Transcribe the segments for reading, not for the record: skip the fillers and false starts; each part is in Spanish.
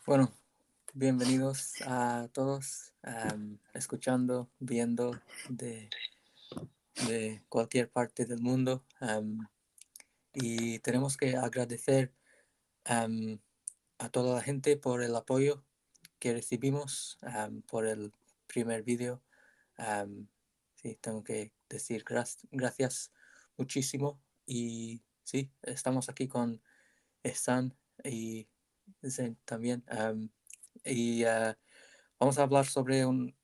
Bueno, bienvenidos a todos, escuchando, viendo de cualquier parte del mundo. Y tenemos que agradecer am, a toda la gente por el apoyo que recibimos por el primer vídeo. Am, sí, tengo que decir gracias muchísimo. Y sí, estamos aquí con Stan y Zen también. Y vamos a hablar sobre un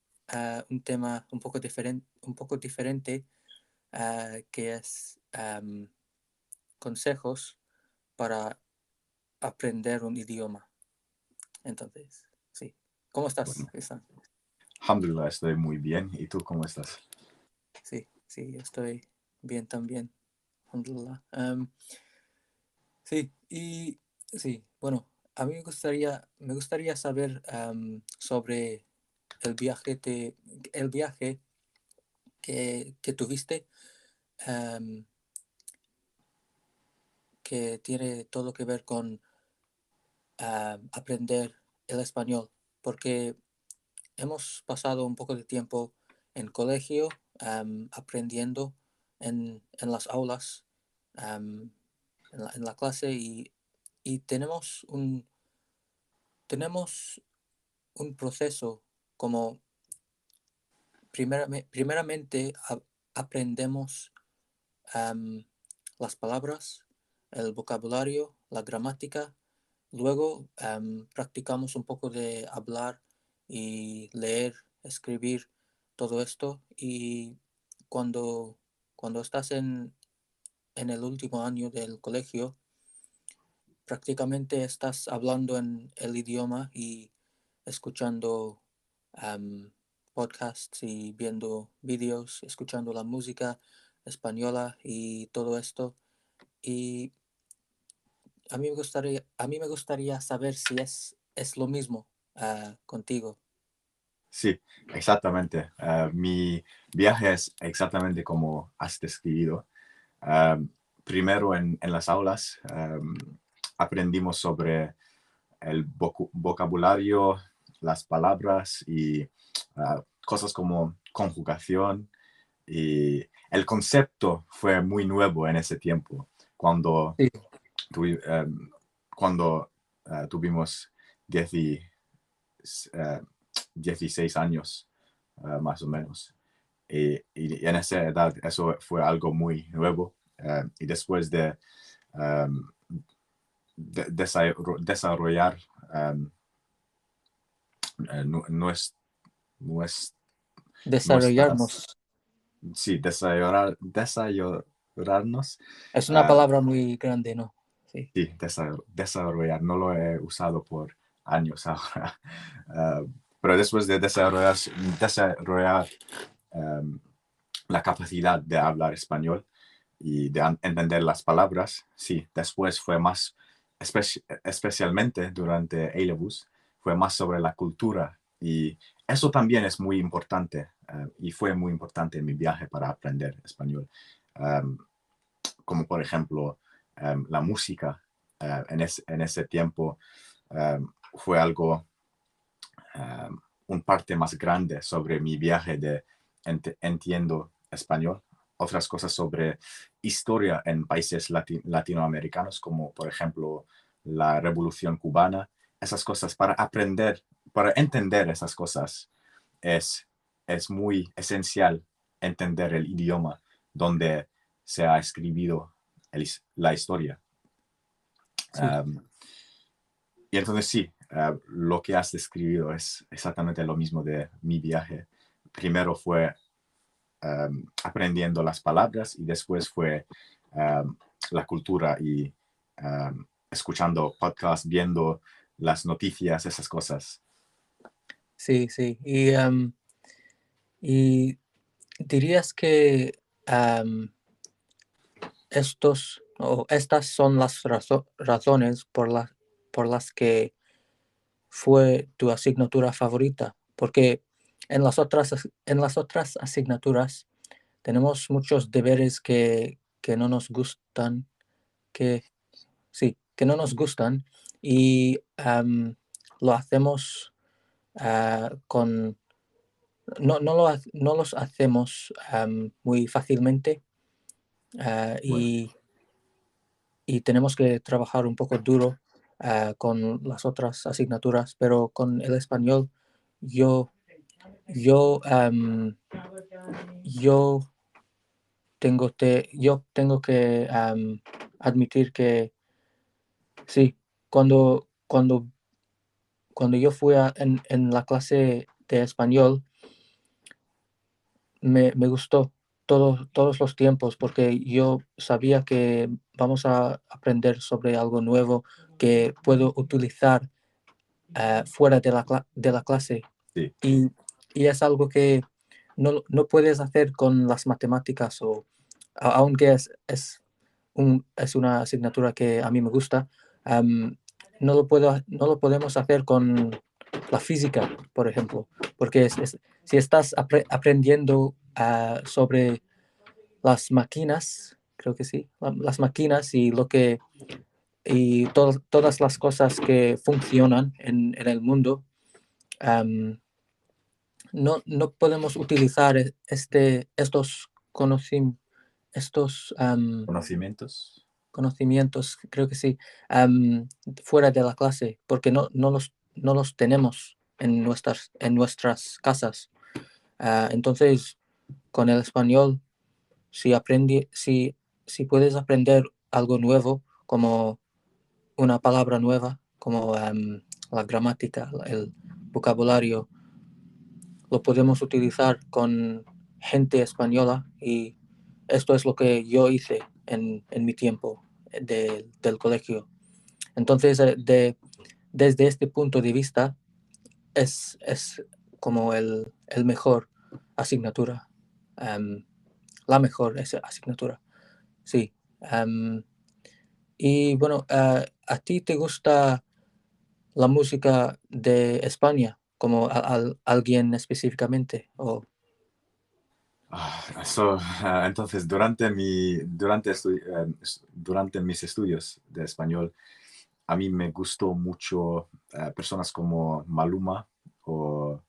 tema un poco diferente, que es consejos para aprender un idioma. Entonces, sí. ¿Cómo estás, Bueno, Isan? alhamdulillah, estoy muy bien. ¿Y tú cómo estás? Sí, sí, estoy bien también. Alhamdulillah. Sí, y sí, bueno, a mí me gustaría saber sobre el el viaje que tuviste, am, que tiene todo que ver con aprender el español, porque hemos pasado un poco de tiempo en colegio, aprendiendo en las aulas, am, en la clase, y tenemos un proceso como primeramente aprendemos am, las palabras, el vocabulario, la gramática. Luego practicamos un poco de hablar y leer, escribir, todo esto. Y cuando, cuando estás en el último año del colegio, prácticamente estás hablando en el idioma y escuchando am, podcasts y viendo vídeos, escuchando la música española y todo esto. Y a mí me gustaría saber si es lo mismo contigo. Sí, exactamente. Mi viaje es exactamente como has descrito. Primero en las aulas aprendimos sobre el vocabulario, las palabras y cosas como conjugación. Y el concepto fue muy nuevo en ese tiempo, cuando, Sí, tuvi- em, cuando tuvimos 10 eh, 16 años, más o menos. Y en esa edad eso fue algo muy nuevo. Y después um, desarrollar um, nues- nues- nuestras, desarrollarnos. sí, desarrollarnos, Es una uh, palabra muy grande, ¿no? Sí, sí, desarrollar, no lo he usado por años ahora. Pero después de desarrollar um, la capacidad de hablar español y de entender las palabras, sí, después fue más, especialmente durante A-Levels, fue más sobre la cultura y eso también es muy importante y fue muy importante en mi viaje para aprender español. Um, Como por ejemplo la música en ese tiempo fue algo, un parte más grande sobre mi viaje de entiendo español. Otras cosas sobre historia en países latinoamericanos, como por ejemplo la Revolución Cubana. Esas cosas, para aprender, para entender esas cosas, es, es muy esencial entender el idioma donde se ha escrito la historia. sí, Um, y entonces sí, lo que has descrito es exactamente lo mismo de mi viaje. Primero fue aprendiendo las palabras y después fue la cultura y escuchando podcasts, viendo las noticias, esas cosas. sí, sí. Y dirías que estas son las razones por las que fue tu asignatura favorita, porque en las otras asignaturas tenemos muchos deberes que no nos gustan, que sí, que no nos gustan, y lo hacemos con... No los hacemos muy fácilmente Bueno, y tenemos que trabajar un poco duro con las otras asignaturas, pero con el español yo, yo, yo yo tengo que admitir que sí, cuando yo fui en la clase de español, me gustó todos los tiempos porque yo sabía que vamos a aprender sobre algo nuevo que puedo utilizar fuera de de la clase. sí, Y, y es algo que no puedes hacer con las matemáticas o aunque es una asignatura que a mí me gusta, no lo podemos hacer con la física, por ejemplo, porque si estás aprendiendo sobre las máquinas, creo que sí, las máquinas y todas las cosas que funcionan en el mundo, am, no podemos utilizar estos conocimientos. conocimientos, creo que sí, fuera de la clase, porque no los tenemos en nuestras casas. Entonces, con el español, si puedes aprender algo nuevo, como una palabra nueva, como la gramática, el vocabulario, lo podemos utilizar con gente española y esto es lo que yo hice en mi tiempo del colegio. Entonces, desde este punto de vista, es como el mejor asignatura, um, la mejor asignatura, sí. Y bueno, ¿a ti te gusta la música de España, como alguien específicamente? O, Entonces, durante mis estudios de español, a mí me gustó mucho personas como Maluma o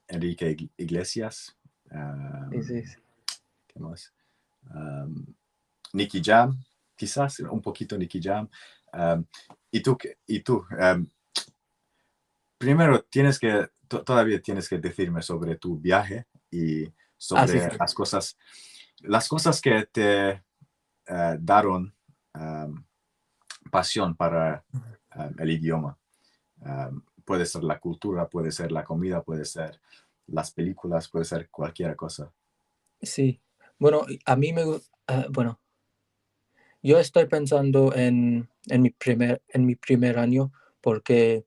Enrique Iglesias. sí, um, sí, sí. ¿Qué más? Um, Nicky Jam, quizás un poquito Nicky Jam. Um, y tú, primero todavía tienes que decirme sobre tu viaje y Ah, sí, sobre sí. las cosas que te daron pasión para el idioma. Puede ser la cultura, puede ser la comida, puede ser las películas, puede ser cualquier cosa. Sí. Bueno, a mí bueno, yo estoy pensando en mi primer año porque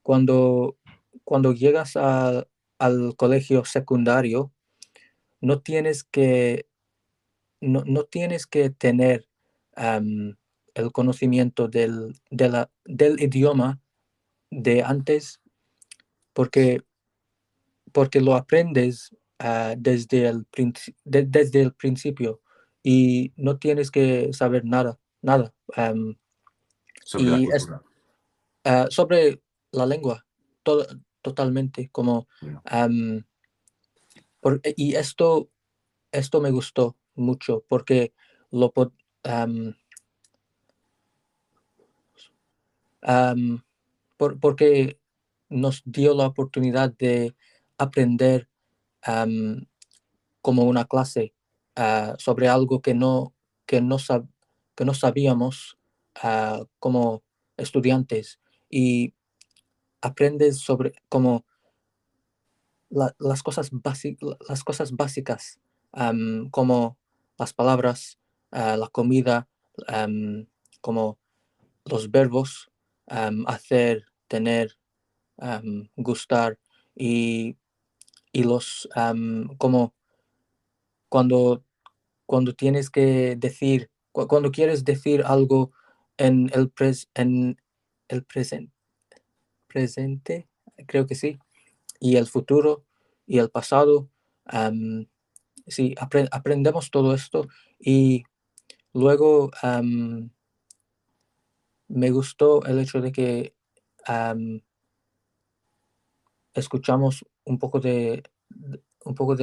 cuando, cuando llegas al colegio secundario, no tienes que, no tienes que tener am, el conocimiento del idioma de antes porque, porque lo aprendes desde el principio y no tienes que saber nada. Sobre la Y es cultura. sobre la lengua, to- totalmente, como, Bueno, am, y esto me gustó mucho porque lo, pod- am, am, porque nos dio la oportunidad de aprender como una clase sobre algo que no, sab- que no sabíamos como estudiantes y aprendes sobre como las cosas básicas, como las palabras, la comida, am, como los verbos, hacer, tener, gustar y, como cuando, cuando tienes que decir, cuando quieres decir algo en el presente, creo que sí, y el futuro y el pasado. am, sí, aprendemos todo esto y luego me gustó el hecho de que escuchamos un poco de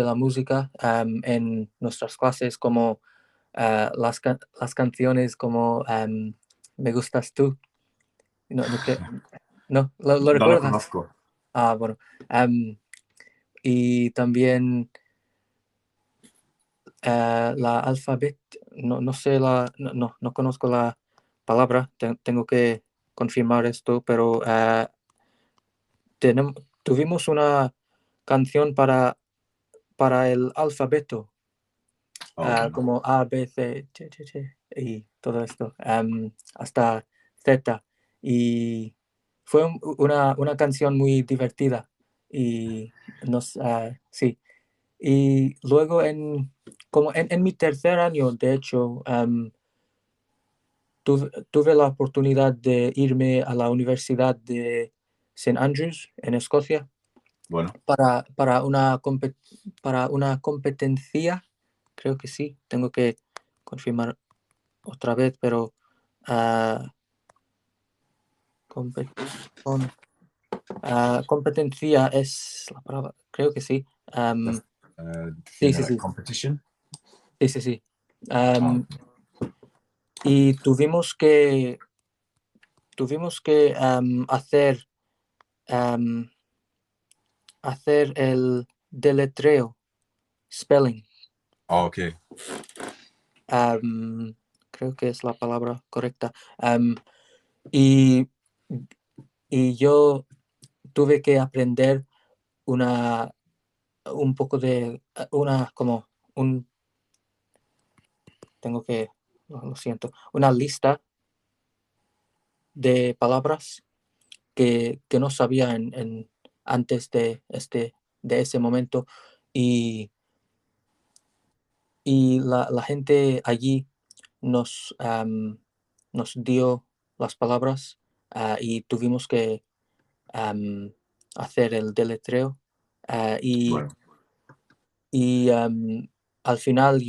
la música en nuestras clases, como las canciones como Me gustas tú. No, no, ¿lo No lo recuerdas? conozco. Ah, bueno. Y también la alfabet, no sé no conozco la palabra, tengo que confirmar esto, pero tuvimos una canción para el alfabeto, Oh, bueno. como A, B, C, y todo esto, hasta Z. Y fue una canción muy divertida. Y sí. Y luego como en mi tercer año, de hecho, tuve la oportunidad de irme a la Universidad de St. Andrews en Escocia Bueno, para una competencia, creo que sí, tengo que confirmar otra vez, pero ah, competición, competencia es la palabra, creo que sí. Sí, tiene sí, la sí, competition. sí, sí, sí. Ah, Y tuvimos que am, hacer el deletreo, spelling. ok. am, Creo que es la palabra correcta. Y, y yo tuve que aprender una, un poco de, como tengo que, lo siento, una lista de palabras que no sabía antes de ese momento. Y, y la gente allí nos dio las palabras y tuvimos que hacer el deletreo. ah, y Bueno, y al final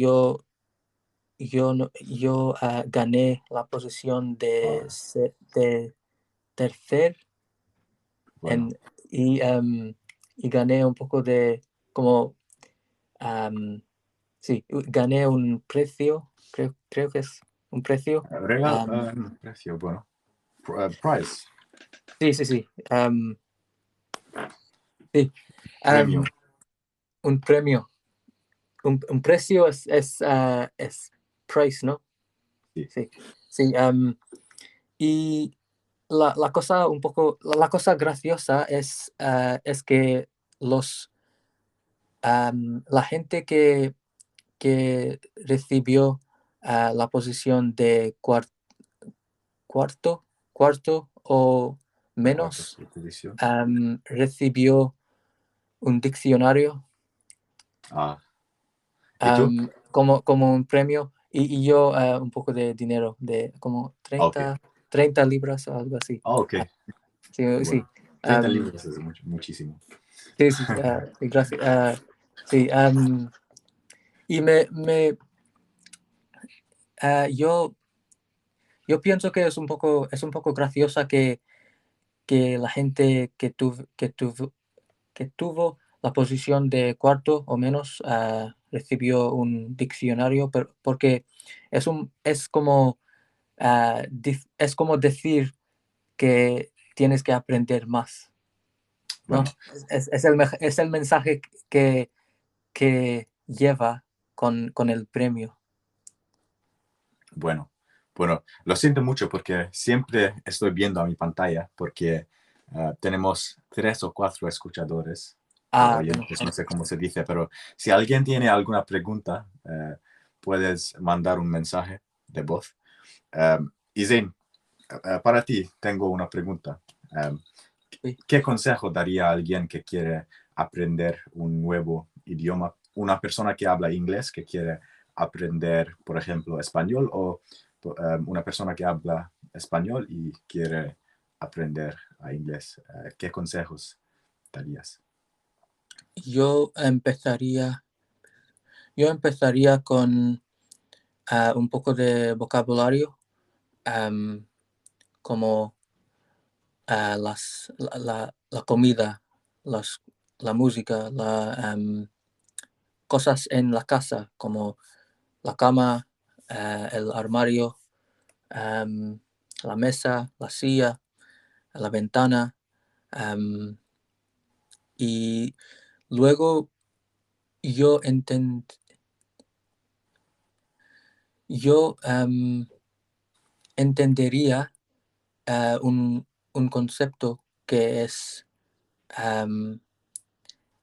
gané la posición ah, de tercer bueno. en, y, y gané un poco de como am, sí, gané un precio, creo que es un precio. Regal, am, precio, bueno. Price, sí, sí, sí. Sí, am, premio. un premio. Un precio es price, ¿no? Sí, Sí, sí. Y la cosa la cosa graciosa es que la gente que recibió la posición de cuarto, cuarto o cuarta menos, subdivisión. recibió un diccionario Ah, ¿y tú? como un premio y yo un poco de dinero, de como Ah, ok. 30 libras o algo así. Ah, ok. Ah, sí, Bueno, sí. 30 libras es muchísimo. Sí, sí, sí, gracias. Sí, y ah, yo pienso que es un poco graciosa que la gente que tuvo la posición de cuarto o menos recibió un diccionario, porque es como decir que tienes que aprender más, ¿no? Bueno, Es el mensaje que lleva con el premio. bueno, bueno, lo siento mucho porque siempre estoy viendo a mi pantalla porque tenemos 3 o 4 escuchadores o Bueno, oyentes, no sé cómo se dice, pero si alguien tiene alguna pregunta, puedes mandar un mensaje de voz. Y Zain, para ti tengo una pregunta. Um, sí. ¿Qué consejo daría a alguien que quiere aprender un nuevo idioma? Una persona que habla inglés, que quiere aprender, por ejemplo, español, o una persona que habla español y quiere aprender a inglés. ¿Qué consejos darías? Yo empezaría, yo empezaría con un poco de vocabulario, am, como la comida, la música, cosas en la casa como la cama, el armario, la mesa, la silla, la ventana. Y luego yo, yo entendería un concepto que es,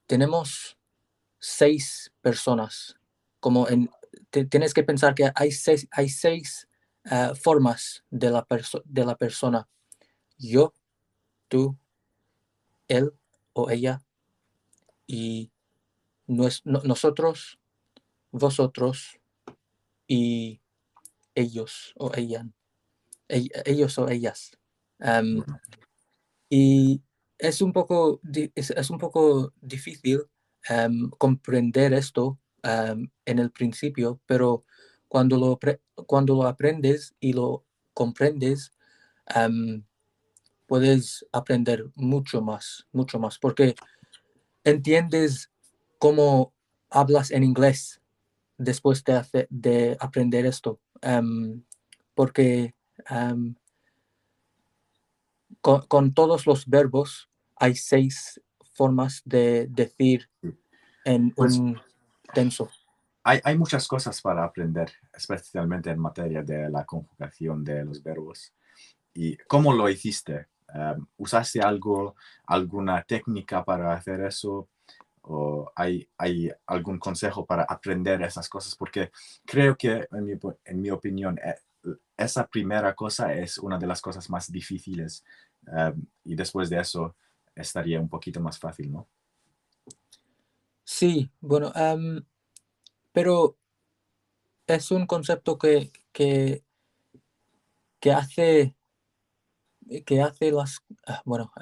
tenemos 6 personas, como tienes que pensar que hay seis formas de la persona: yo, tú, él o ella, y nosotros, vosotros y ellos o ella, ellos o ellas. Am, Bueno, y es un poco difícil comprender esto en el principio, pero cuando lo aprendes y lo comprendes, am, puedes aprender mucho más, porque entiendes cómo hablas en inglés después de aprender esto. Porque am, con todos los verbos hay 6 formas de decir sí. en Pues un tenso. hay muchas cosas para aprender, especialmente en materia de la conjugación de los verbos. ¿Y cómo lo hiciste? ¿Usaste alguna técnica para hacer eso? ¿O hay algún consejo para aprender esas cosas? Porque creo que, en mi opinión, esa primera cosa es una de las cosas más difíciles, y después de eso estaría un poquito más fácil, ¿no? Sí, bueno, pero es un concepto que hace, bueno,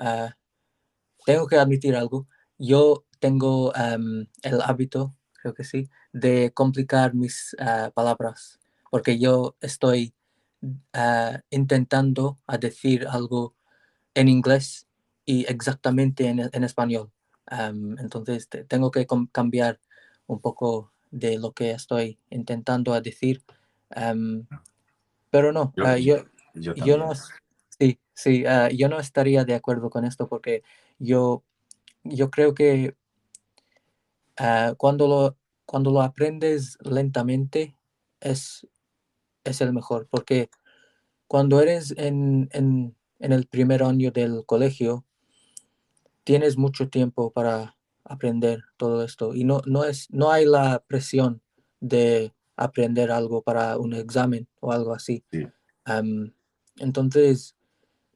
tengo que admitir algo. Yo tengo el hábito, creo que sí, de complicar mis palabras, porque yo estoy intentando a decir algo en inglés y exactamente en español. Entonces tengo que cambiar un poco de lo que estoy intentando a decir. Am, pero no, Yo, yo yo no, también. sí, sí, yo no estaría de acuerdo con esto porque yo, yo creo que ah, cuando lo, cuando lo aprendes lentamente es, es el mejor, porque cuando eres en el primer año del colegio, tienes mucho tiempo para aprender todo esto y no hay la presión de aprender algo para un examen o algo así. Sí, Am, entonces,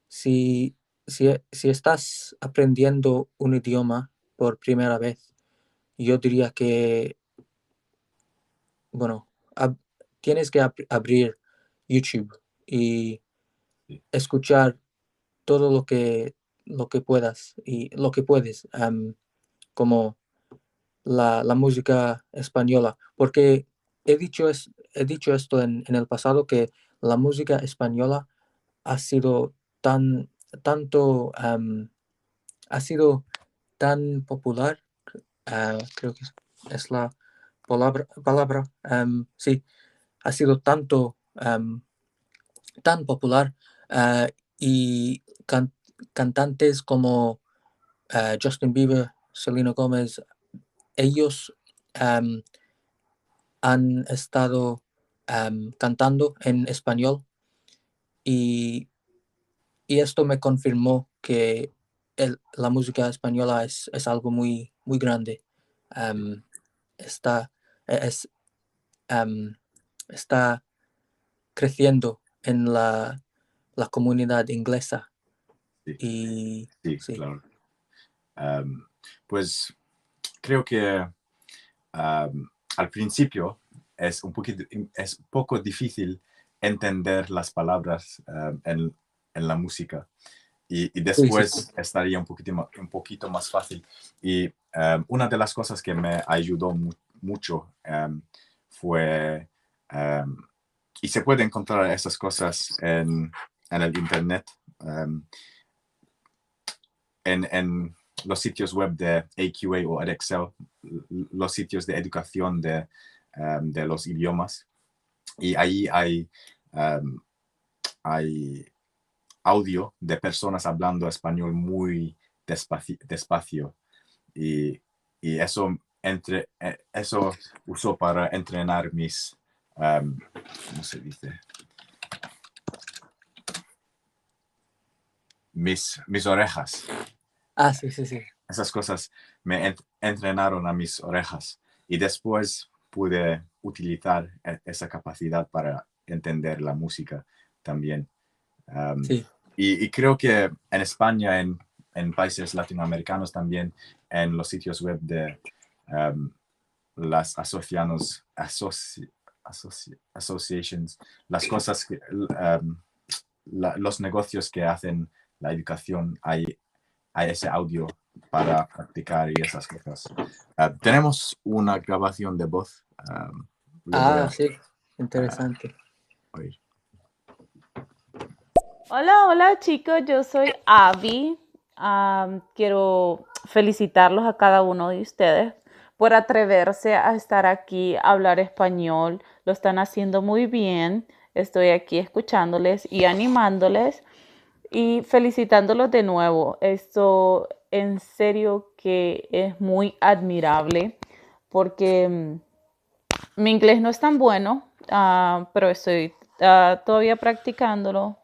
si, si estás aprendiendo un idioma por primera vez, yo diría que, bueno, tienes que abrir YouTube y sí, escuchar todo lo que puedas y lo que puedes, como la música española, porque he dicho esto en el pasado, que la música española ha sido tanto, ha sido tan popular, creo que es la palabra, sí, ha sido tan popular, ah, y cantantes como Justin Bieber, Selena Gomez, ellos am, han estado cantando en español, y, y esto me confirmó que la música española es algo muy grande. sí, Am, está, es, am, está creciendo en la comunidad inglesa sí, y sí, sí, claro. Am, pues creo que al principio es un poco difícil entender las palabras en la música. Y sí, sí, sí. después estaría un poquito más fácil. Y una de las cosas que me ayudó mucho fue, um, y se puede encontrar esas cosas en el internet, um, en los sitios web de AQA o Edexcel, los sitios de educación de los idiomas, y ahí hay audio de personas hablando español muy despacio y, y eso uso para entrenar ¿cómo se dice? Mis orejas. Sí, sí, sí. Esas cosas me entrenaron a mis orejas y después pude utilizar esa capacidad para entender la música también. Sí, Y creo que en España, en países latinoamericanos también, en los sitios web de las associations, las cosas los negocios que hacen la educación, hay ese audio para practicar y esas cosas. Tenemos una grabación de voz. Lo voy a sí, interesante. oír. Hola, hola chicos, yo soy Abby. Quiero felicitarlos a cada uno de ustedes por atreverse a estar aquí a hablar español. Lo están haciendo muy bien. Estoy aquí escuchándoles y animándoles y felicitándolos de nuevo. Esto en serio que es muy admirable porque mi inglés no es tan bueno, pero estoy todavía practicándolo.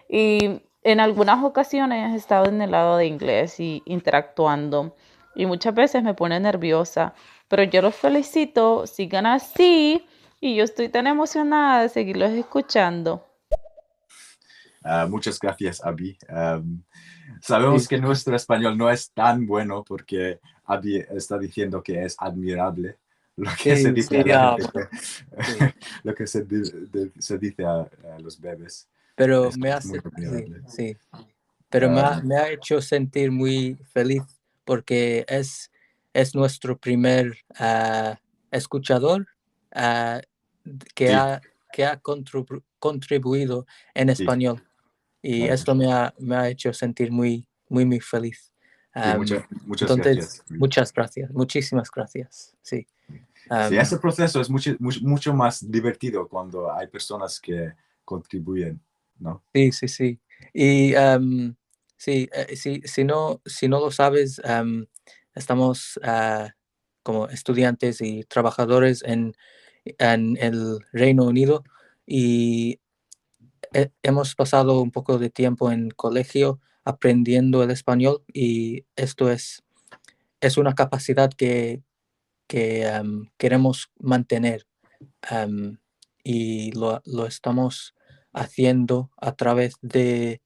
Y en algunas ocasiones he estado en el lado de inglés y interactuando. Y muchas veces me pone nerviosa. Pero yo los felicito, sigan así. Y yo estoy tan emocionada de seguirlos escuchando. Muchas gracias, Abby. Sabemos Sí, que nuestro español no es tan bueno porque Abby está diciendo que es admirable lo que se sí, dice a sí, la gente, bueno, sí. lo que se dice a los bebés. Pero Es, me es muy hace, sí, admirable. sí. Pero Um, me ha hecho sentir muy feliz porque es nuestro primer escuchador ah, sí, que ha contribuido en sí, español. Y claro. esto me ha hecho sentir muy, muy, muy feliz. Sí, Am, muchas entonces, gracias. muchas gracias, muchísimas gracias. Sí. Sí, Am, ese proceso es mucho más divertido cuando hay personas que contribuyen, ¿no? sí, sí, sí. Y sí, si no lo sabes, estamos como estudiantes y trabajadores en el Reino Unido y hemos pasado un poco de tiempo en colegio aprendiendo el español y esto es una capacidad que queremos mantener am, y lo estamos haciendo a través de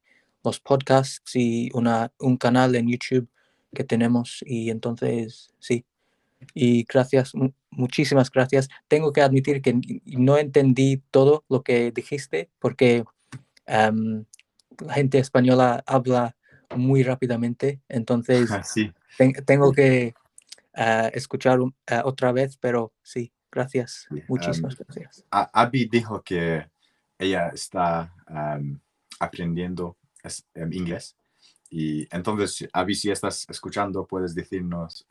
los podcasts y un canal en YouTube que tenemos y entonces sí. Y gracias, muchísimas gracias. Tengo que admitir que no entendí todo lo que dijiste porque am, la gente española habla muy rápidamente, entonces Sí, tengo que escuchar otra vez, pero sí, gracias, sí. muchísimas gracias. Abby dijo que ella está aprendiendo inglés y entonces, Abby, si estás escuchando, puedes decirnos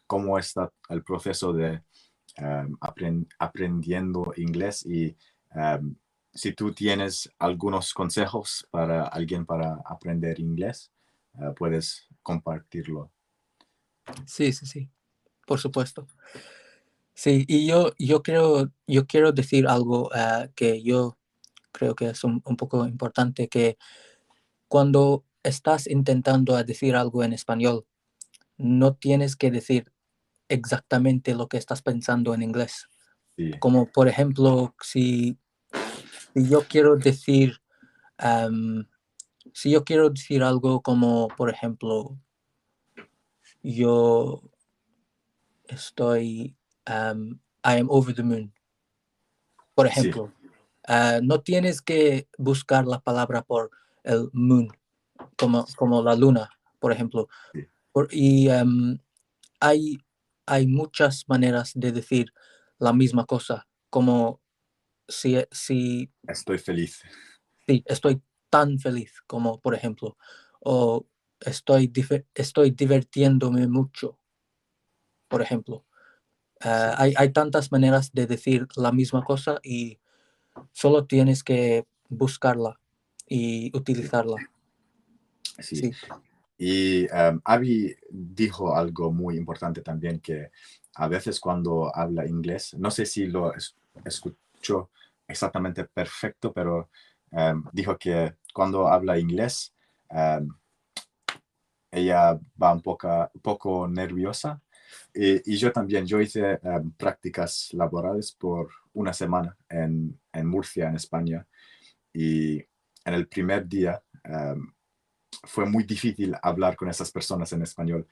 cómo está el proceso de aprendiendo inglés y um, si tú tienes algunos consejos para alguien para aprender inglés, puedes compartirlo. Sí, sí, sí, por supuesto. Sí, y yo quiero decir algo que yo creo que es un poco importante, que cuando estás intentando decir algo en español, no tienes que decir exactamente lo que estás pensando en inglés. Sí, Como por ejemplo, si yo quiero decir, si yo quiero decir algo como, por ejemplo, yo estoy, I am over the moon, por sí, ejemplo. No tienes que buscar la palabra por el moon, como la luna, por ejemplo. sí. Y hay, hay muchas maneras de decir la misma cosa, como si Estoy feliz. sí, estoy tan feliz, como por ejemplo. o estoy divirtiéndome mucho, por ejemplo. Hay tantas maneras de decir la misma cosa y solo tienes que buscarla y utilizarla. Sí. Sí, Y Abby dijo algo muy importante también, que a veces cuando habla inglés, no sé si lo escuchó exactamente perfecto, pero dijo que cuando habla inglés, ella va un poco nerviosa. Y yo también, yo hice prácticas laborales por una semana en Murcia, en España, y en el primer día fue muy difícil hablar con esas personas en español.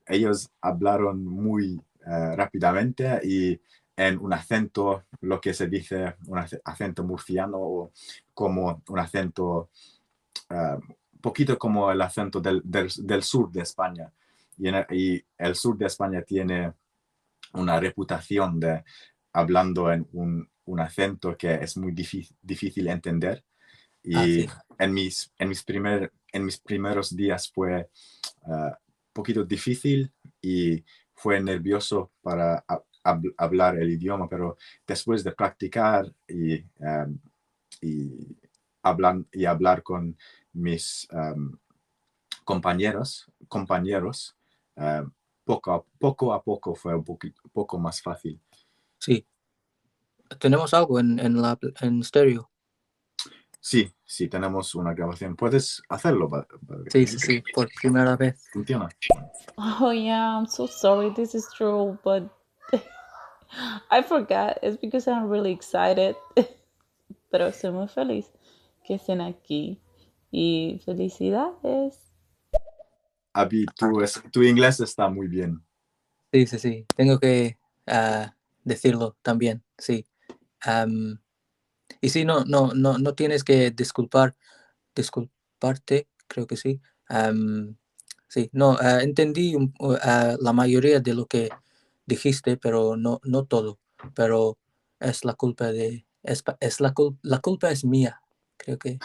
Ellos hablaron muy rápidamente y en un acento, lo que se dice, un acento murciano, o como un acento poquito como el acento del sur de España. Y el sur de España tiene una reputación de hablando en un acento que es muy difícil entender. Y sí. en mis primeros días fue un poquito difícil y fue nervioso para hablar el idioma, pero después de practicar y hablar con mis compañeros, poco a poco fue un poco más fácil. Sí. Tenemos algo en stereo. Sí, tenemos una grabación. ¿Puedes hacerlo? Sí, por primera vez. Funciona. Oh yeah, I'm so sorry. This is true, but I forgot. It's because I'm really excited. Pero estoy muy feliz que estén aquí. Y felicidades. Abby, tu inglés está muy bien. Sí. Tengo que decirlo también, sí. Y sí, no tienes que disculparte, creo que sí. Sí, no, entendí la mayoría de lo que dijiste, pero no todo. Pero es la culpa la culpa es mía, creo que es.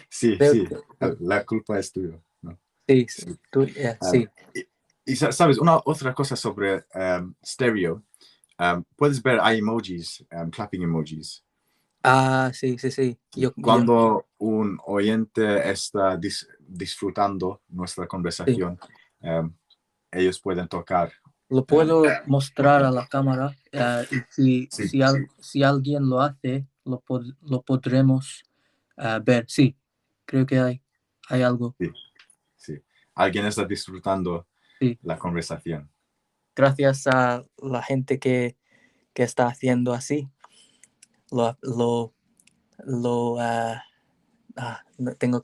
Sí, Creo sí, que la culpa es tuya, ¿no? sí, Sí. tú, Um, sí. sabes, una otra cosa sobre stereo, puedes ver, hay emojis, clapping emojis. Sí. Cuando un oyente está disfrutando nuestra Sí. conversación, ellos pueden tocar. Lo puedo mostrar a la cámara y Sí, si alguien lo hace, lo podremos ver. Sí, creo que hay algo. sí, sí. Alguien está disfrutando Sí, la conversación. gracias a la gente que está haciendo así. Lo, lo, no, tengo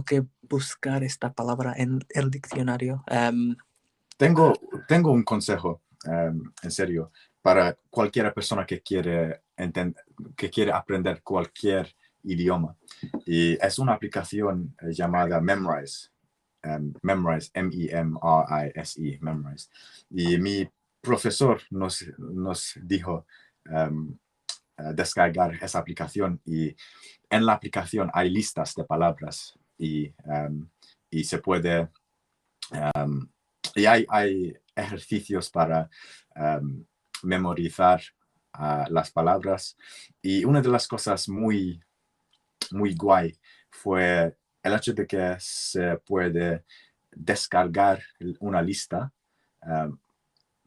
que buscar esta palabra en el diccionario. Tengo un consejo, en serio, para cualquier persona que quiere aprender cualquier idioma. Y es una aplicación llamada Memrise. Memrise, Memrise, Memrise. Y mi profesor nos dijo descargar esa aplicación, y en la aplicación hay listas de palabras y se puede y hay ejercicios para memorizar las palabras. Y una de las cosas muy guay fue el hecho de que se puede descargar una lista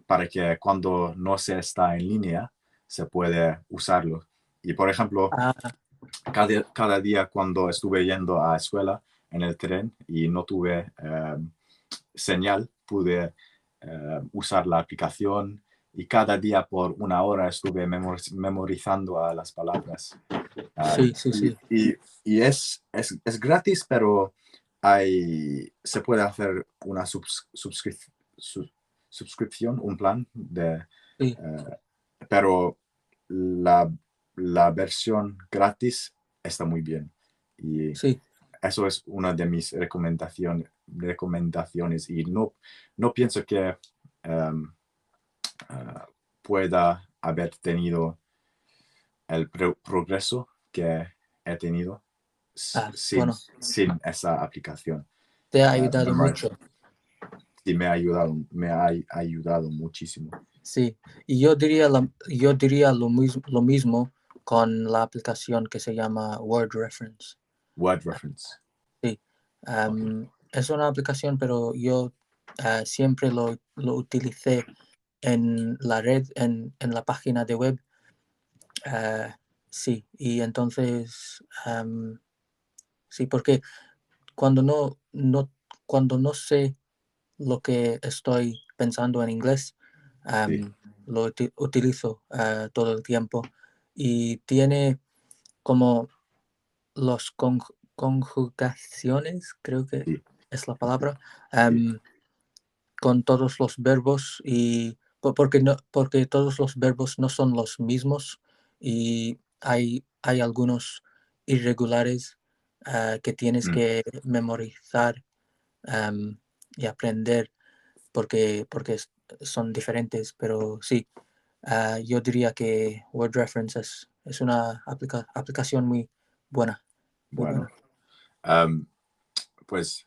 para que cuando no se está en línea se puede usarlo. Y por ejemplo, ah, cada día cuando estuve yendo a escuela en el tren y no tuve señal, pude usar la aplicación, y cada día por una hora estuve memorizando a las palabras. sí. Y es gratis, pero se puede hacer una suscripción, un plan Sí, pero la, la versión gratis está muy bien. Y sí. eso es una de mis recomendaciones, y no pienso que pueda haber tenido el progreso que he tenido. Bueno, sin esa aplicación. te ha ayudado Memrise. mucho. Sí, me ha ayudado muchísimo. Sí, y yo diría lo mismo con la aplicación que se llama Word Reference. Word reference. Sí, es una aplicación, pero yo siempre lo utilicé en la red, en la página de web. Sí, y entonces, sí, porque cuando cuando no sé lo que estoy pensando en inglés, Sí. lo utilizo todo el tiempo y tiene como los conjugaciones, creo que Sí. es la palabra, con todos los verbos y porque todos los verbos no son los mismos y hay algunos irregulares que tienes Mm, que memorizar y aprender porque son diferentes, pero sí, yo diría que Word Reference es una aplicación muy buena, muy Bueno, buena. pues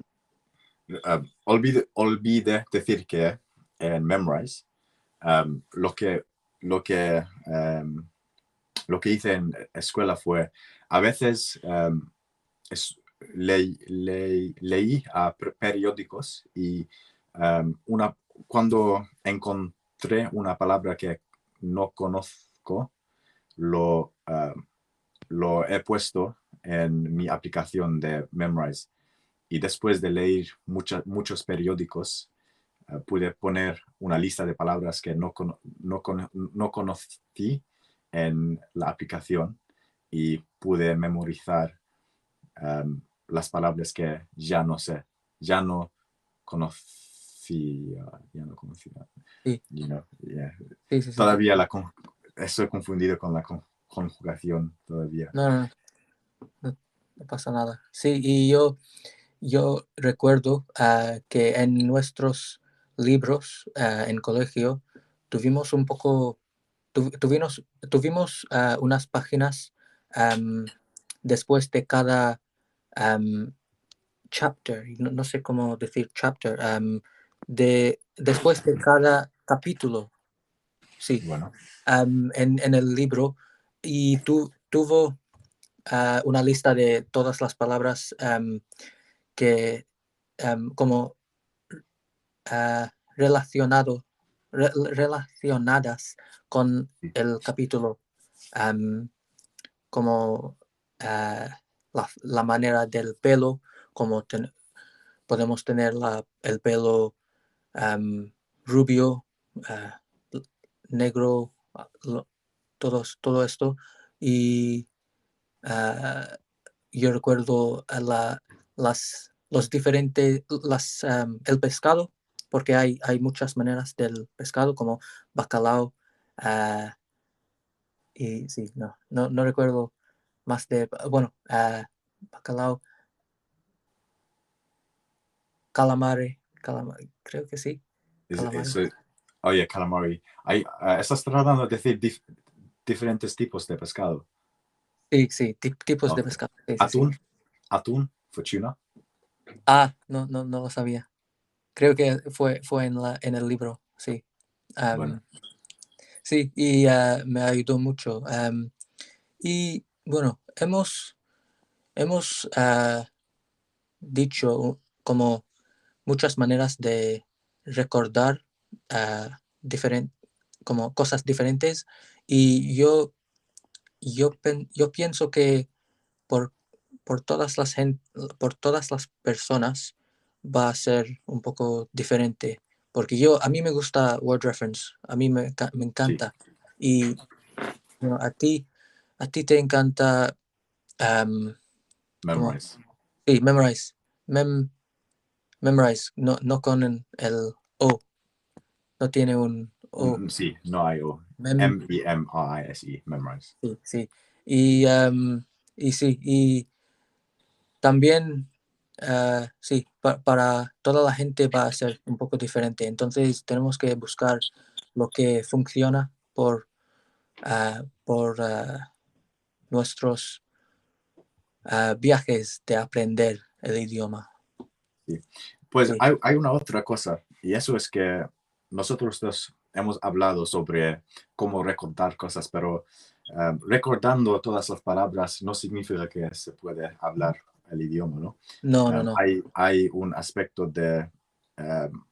olvide decir que en Memrise lo que hice en escuela fue a veces leí a periódicos y cuando encontré una palabra que no conozco, lo he puesto en mi aplicación de Memrise. Y después de leer muchos periódicos, pude poner una lista de palabras que no conocí en la aplicación y pude memorizar las palabras que ya no sé, ya no conocía. Sí, You know, yeah. sí, sí, sí. Todavía estoy confundido con la conjugación todavía. No, no pasa nada. Sí, y yo recuerdo que en nuestros libros en colegio tuvimos un poco, tuvimos unas páginas después de cada chapter, no sé cómo decir chapter, después de cada capítulo, sí, Bueno, en el libro, y tuvo una lista de todas las palabras que como relacionadas con sí, el capítulo, como la manera del pelo, como podemos tener el pelo rubio, ah, negro, todo esto. Y yo recuerdo los diferentes, el pescado, porque hay muchas maneras del pescado, como bacalao. ah, y sí, no recuerdo más de, bueno, bacalao, calamari, creo que sí, calamari. oye, calamari, estás tratando de decir diferentes tipos de pescado. Sí, tipos de Okay. pescado. Sí, sí, sí. Atún, fue tuna. No lo sabía. Creo que fue en el libro, sí. Bueno, Sí, y me ayudó mucho. Y bueno, hemos dicho como muchas maneras de recordar como cosas diferentes. Y yo pienso que por, por todas las personas va a ser un poco diferente. Porque a mí me gusta Word Reference, a mí me sí, encanta. Y bueno, a ti te encanta, como, Memrise. sí, Memrise. Memorize, no con el O, no tiene un O. Sí, no hay O. Mem, Memorise, Memrise. sí, sí. Y, sí, y también, sí, para toda la gente va a ser un poco diferente. Entonces tenemos que buscar lo que funciona por nuestros viajes de aprender el idioma. Sí. Pues Sí. hay una otra cosa, y eso es que nosotros dos hemos hablado sobre cómo recordar cosas, pero recordando todas las palabras no significa que se puede hablar el idioma, ¿no? No, no, no. Hay un aspecto de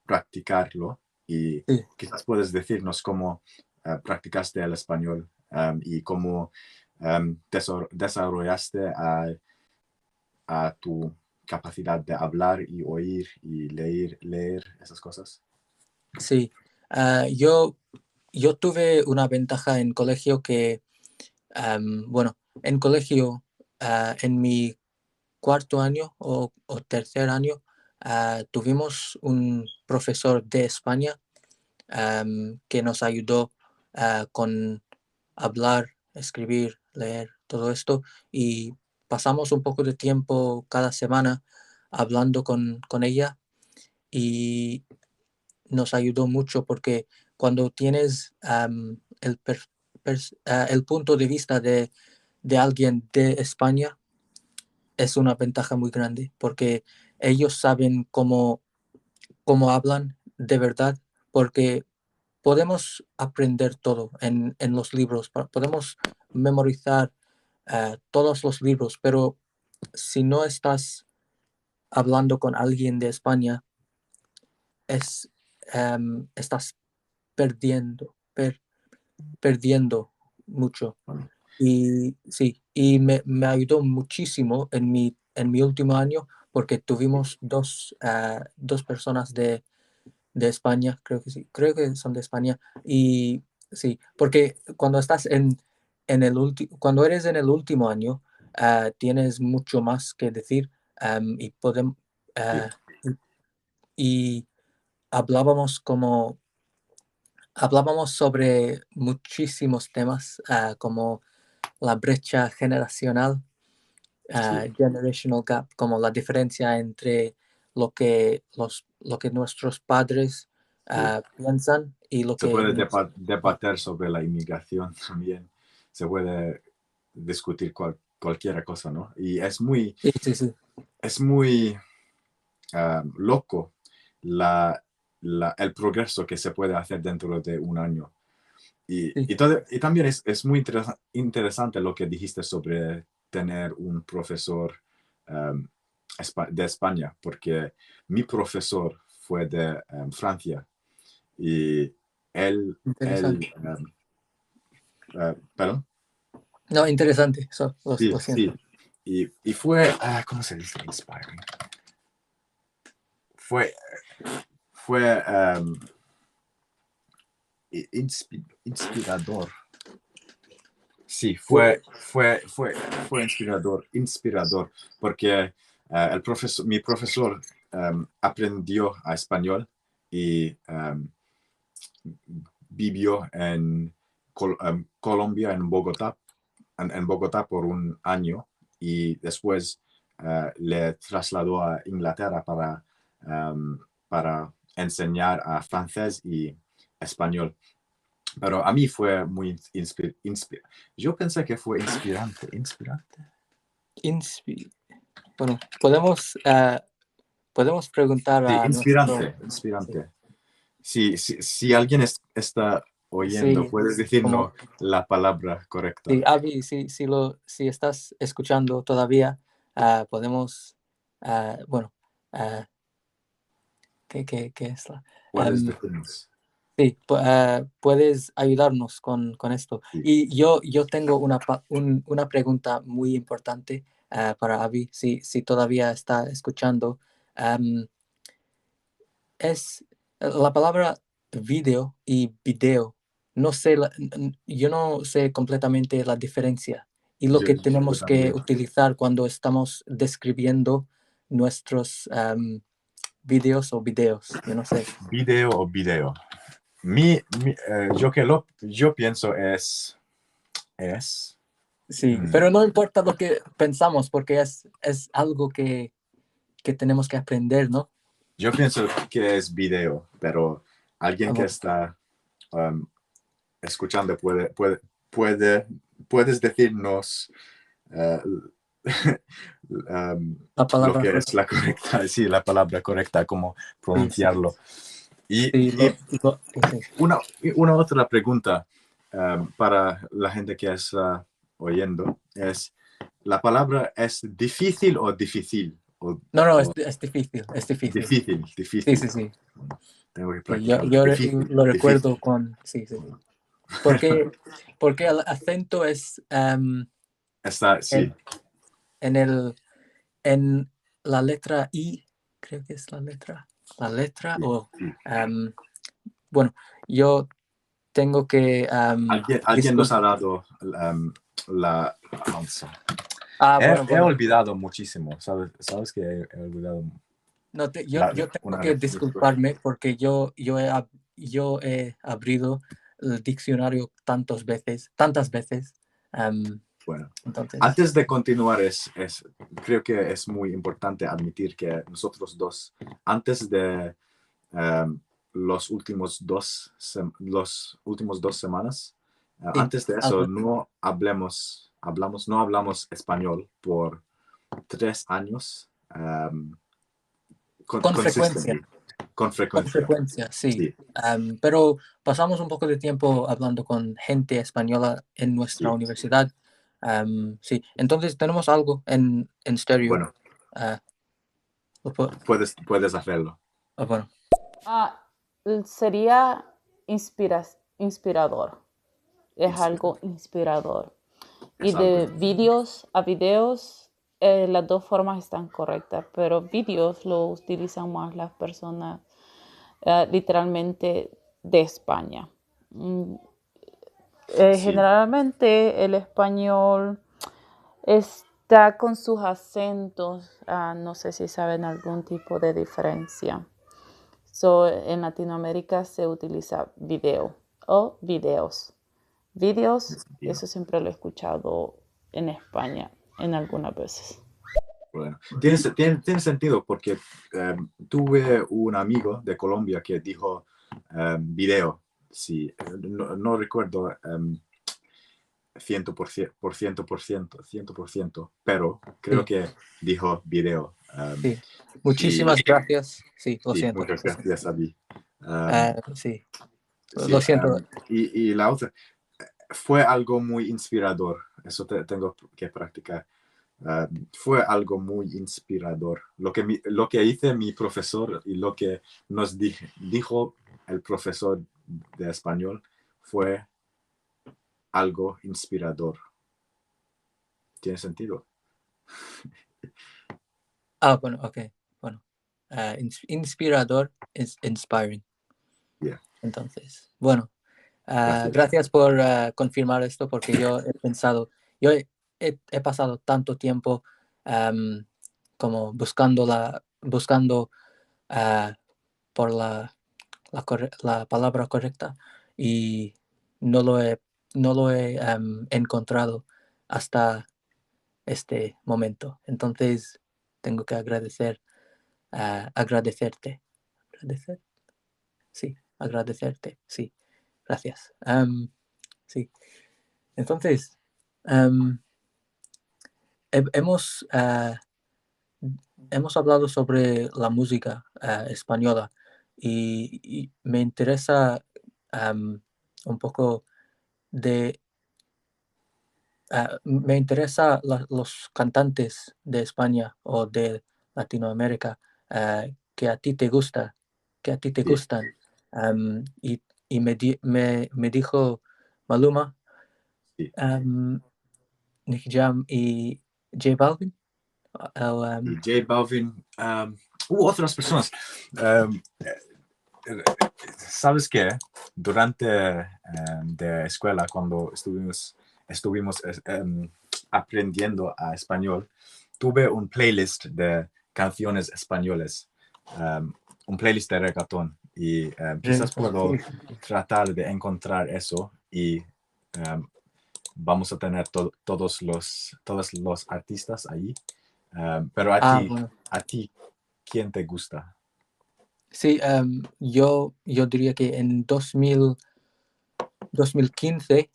practicarlo, y Sí. quizás puedes decirnos cómo practicaste el español y cómo desarrollaste a tu capacidad de hablar y oír y leer esas cosas. Sí. Yo tuve una ventaja en colegio que, bueno, en colegio, en mi cuarto año o tercer año, tuvimos un profesor de España que nos ayudó con hablar, escribir, leer, todo esto, y pasamos un poco de tiempo cada semana hablando con ella, y nos ayudó mucho porque cuando tienes el punto de vista de alguien de España, es una ventaja muy grande porque ellos saben cómo hablan de verdad, porque podemos aprender todo en los libros, podemos memorizar todos los libros, pero si no estás hablando con alguien de España, estás perdiendo mucho. Bueno, Y sí, y me ayudó muchísimo en mi último año porque tuvimos dos personas de España, creo que sí, creo que son de España. Y sí, porque cuando estás cuando eres en el último año, tienes mucho más que decir, y podemos, sí, y hablábamos sobre muchísimos temas, como la brecha generacional, sí. generational gap, como la diferencia entre lo que nuestros padres Sí. piensan y lo Se que puede debatir sobre la inmigración también. Se puede discutir cualquier cosa, ¿no? Y sí, sí, sí, es muy loco el progreso que se puede hacer dentro de un año. sí, Y también es muy interesante lo que dijiste sobre tener un profesor um, de España, porque mi profesor fue de Francia, y él interesante. perdón, No, interesante, sí, lo sí, siento. y fue, ¿cómo se dice? Inspiring. Fue, fue inspirador. Sí, fue inspirador, porque mi profesor aprendió a español y vivió en Colombia, en Bogotá por un año, y después le trasladó a Inglaterra para enseñar a francés y español. Pero a mí fue muy yo pensé que fue inspirante. Inspi- bueno, podemos preguntar Sí, a nuestro... Sí, inspirante. Si alguien está oyendo, sí, puedes como... decirnos la palabra Sí, correcta. Avi, si estás escuchando todavía, podemos, bueno, ah, ¿qué es la? Puedes decirnos. Sí, puedes ayudarnos con esto. Sí. Y yo tengo una pregunta muy importante para Avi, si todavía está escuchando. Am, es la palabra video y video. No sé, yo no sé completamente la diferencia y lo que Yo tenemos que también. utilizar cuando estamos describiendo nuestros videos o videos. Yo no sé. Video o video. Yo pienso es. Sí, mm, pero no importa lo que pensamos porque es algo que tenemos que aprender, ¿no? Yo pienso que es video, pero alguien que Bueno, está um, escuchando puedes decirnos La lo palabra que es correcta. la correcta, sí, la palabra correcta, cómo Sí, sí, pronunciarlo. Y, sí, y sí. una otra pregunta para la gente que está oyendo es, ¿la palabra es difícil o difícil? No, O es difícil, es difícil. difícil, Sí, difícil. sí. Tengo que Sí, practicarlo. yo Difícil, lo recuerdo difícil. con... Sí, sí. Porque el acento es Sí, en, en el, en la letra I, creo que es la letra sí, o... sí. bueno, yo tengo que... Alguien nos ha dado la answer. He bueno. olvidado muchísimo, ¿sabes que he olvidado No, yo tengo que disculparme porque yo he abrido el diccionario tantas veces. Bueno, Entonces, antes de continuar, creo que es muy importante admitir que nosotros dos, antes de los últimos los últimos 2 semanas, sí, antes de eso, no hablamos español por 3 años. con frecuencia. Con Con frecuencia. frecuencia, sí. Sí, Pero pasamos un poco de tiempo hablando con gente española en nuestra sí. universidad. Sí, entonces tenemos algo en stereo. Bueno, Ah, puedes hacerlo. bueno, Sería inspirador. Es algo Inspirador. inspirador. Y Es algo de vídeos a videos, las dos formas están correctas, pero vídeos lo utilizan más las personas literalmente de España. Sí. Generalmente el español está con sus acentos, no sé si saben algún tipo de diferencia. En Latinoamérica se utiliza video o videos. Videos, eso siempre lo he escuchado en España en algunas veces. Bueno, tiene sentido porque tuve un amigo de Colombia que dijo video. Sí, no recuerdo 100%, pero creo sí, que dijo video. sí. Y Muchísimas gracias. Sí, lo sí, siento. muchas gracias a ti. Sí, Sí, lo siento. y la otra, fue algo muy inspirador. Eso tengo que practicar. Fue algo muy inspirador. Lo que hice mi profesor y lo que nos dijo el profesor de español fue algo inspirador. ¿Tiene sentido? Bueno, ok. Bueno, inspirador es inspiring. Yeah. Entonces, bueno, Gracias. gracias por confirmar esto porque yo he pensado, yo he pasado tanto tiempo como buscando por la palabra correcta y no lo he encontrado hasta este momento. Entonces, tengo que agradecerte. Agradecerte, sí. Gracias. Sí. Entonces, hemos hablado sobre la música española y me interesa un poco de... me interesa los cantantes de España o de Latinoamérica que a ti te Sí. gustan. Y me dijo Maluma, Sí. Nick Jam y J Balvin. Y J Balvin. Otras personas. ¿Sabes qué? Durante de escuela, cuando estuvimos aprendiendo a español, tuve un playlist de canciones españoles, un playlist de reggaetón. Y quizás puedo tratar de encontrar eso y vamos a tener todos los artistas ahí. Pero Bueno. a ti, ¿quién te gusta? Sí, yo diría que en 2015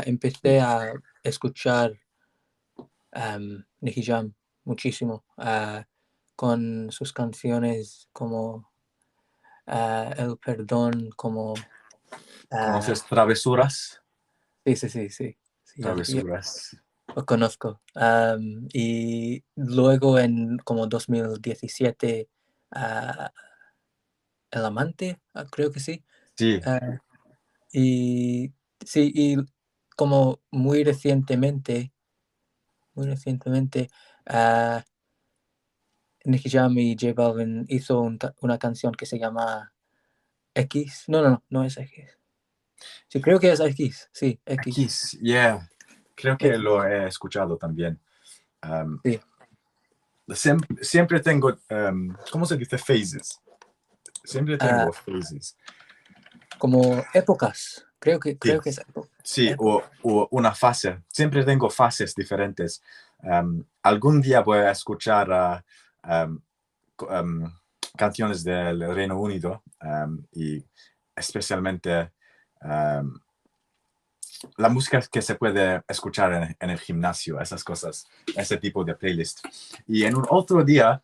empecé a escuchar Nicky Jam muchísimo, con sus canciones como El Perdón, como... ¿Conoces Travesuras? Sí, yo Travesuras. lo conozco. Y luego en como 2017, ah, El Amante, creo que sí. Sí, Ah, y sí, y como muy recientemente, ah, Nicky Jam y J Balvin hizo una canción que se llama X. No es X. Sí, creo que es X. Sí, X. X, yeah. Creo que X. lo he escuchado también. Um, Sí. siempre tengo, ¿cómo se dice? Phases. Siempre tengo Ah, phases. como épocas. Sí, Creo que es sí, época. o una fase. Siempre tengo fases diferentes. Algún día voy a escuchar canciones del Reino Unido y especialmente la música que se puede escuchar en el gimnasio, esas cosas, ese tipo de playlist. Y en un otro día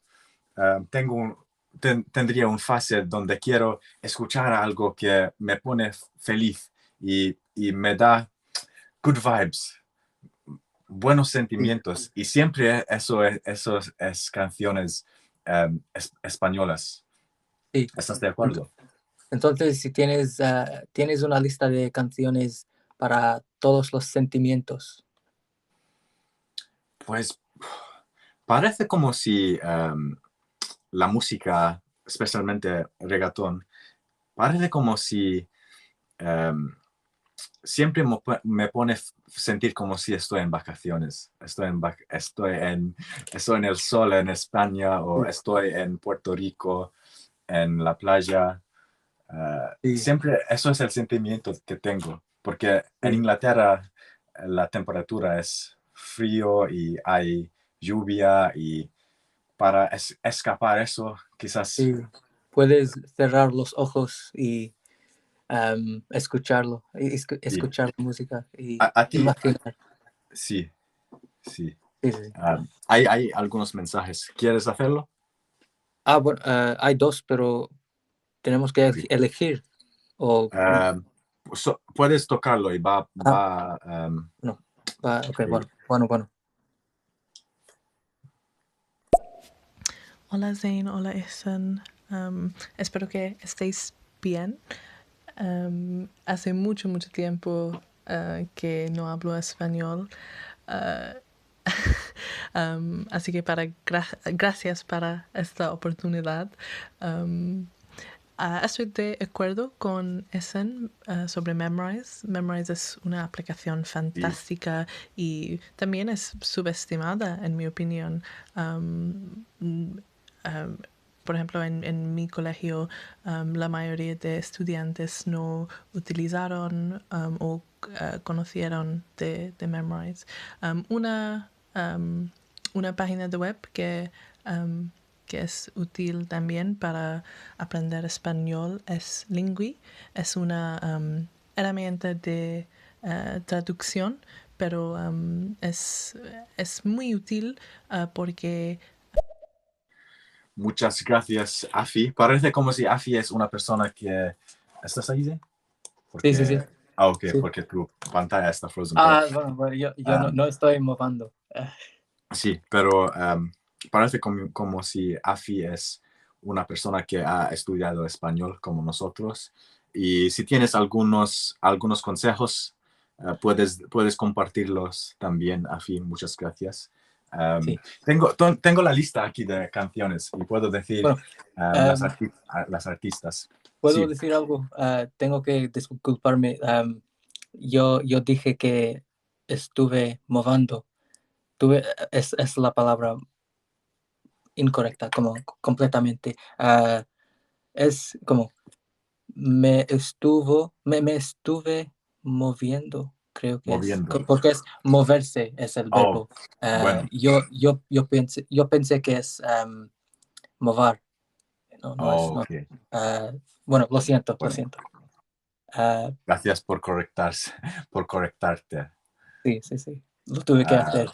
tendría un fase donde quiero escuchar algo que me pone feliz y me da good vibes, buenos Sí, sentimientos. Y siempre eso es canciones españolas. sí. ¿Estás de Ent- acuerdo? Entonces, si tienes una lista de canciones para todos los sentimientos. Pues parece como si la música, especialmente reggaetón, parece como si siempre me pone sentir como si estoy en vacaciones. Estoy en el sol en España o Sí, estoy en Puerto Rico, en la playa. sí, Siempre eso es el sentimiento que tengo, porque en sí, Inglaterra la temperatura es frío y hay lluvia y para escapar eso, quizás sí. Puedes cerrar los ojos y escucharlo, sí. escuchar la música y A ti, imaginar. sí, sí. Sí, sí, sí. Hay algunos mensajes. ¿Quieres hacerlo? Bueno, hay dos, pero tenemos que Sí. elegir. O, Puedes tocarlo y va, ah, va no. Ok, ahí. bueno. Hola Zane, hola Ethan. Espero que estéis bien. Hace mucho tiempo que no hablo español. Uh, así que gracias para esta oportunidad. Estoy de acuerdo con Essen sobre Memrise. Memrise es una aplicación Sí. fantástica y también es subestimada, en mi opinión. Por ejemplo, en mi colegio la mayoría de estudiantes no utilizaron o conocieron de Memrise. Una página de web que es útil también para aprender español es Lingui. Es una herramienta de traducción, pero es muy útil porque... Muchas gracias, Afi. Parece como si Afi es una persona que... ¿Estás ahí? ¿Sí? Sí. Porque... ok, Sí. porque tu pantalla está frozen. Pero, Bueno, yo no estoy moviendo. sí, pero parece como si Afi es una persona que ha estudiado español como nosotros. Y si tienes algunos consejos, puedes compartirlos también, Afi. Muchas gracias. Sí. Tengo la lista aquí de canciones y puedo decir Bueno, em, las artistas. ¿puedo Sí, decir algo? Tengo que disculparme. Yo dije que estuve moviendo. Es la palabra incorrecta, como completamente. Es como me estuve moviendo, creo que es, moviendo. porque es moverse, es el Oh, verbo. bueno. Yo pensé que es mover, no es, Oh, no. ok. Bueno, lo siento. Bueno, Ah, gracias por correctarte. sí, lo tuve que Ah, hacer.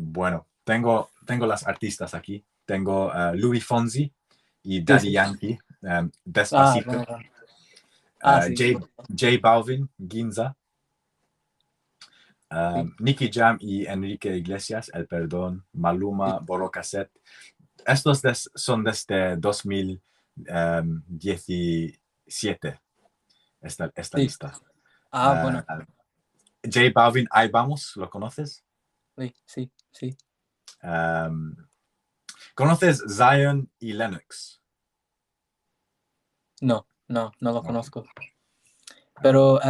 Bueno, tengo las artistas aquí. Tengo Louis Fonsi y Sí, Daddy sí. Yankee, Ah, Despacito. bueno, bueno. Ah, sí. J Balvin, Ginza. Sí, Nicky Jam y Enrique Iglesias, El Perdón, Maluma, sí, Borro Cassette. Estos son desde 2017, esta sí. lista. Ah, Uh, bueno. J Balvin, Ahí Vamos, ¿lo conoces? Sí, sí, sí. Um, ¿Conoces Zion y Lennox? No, no, no lo Ok. conozco. Pero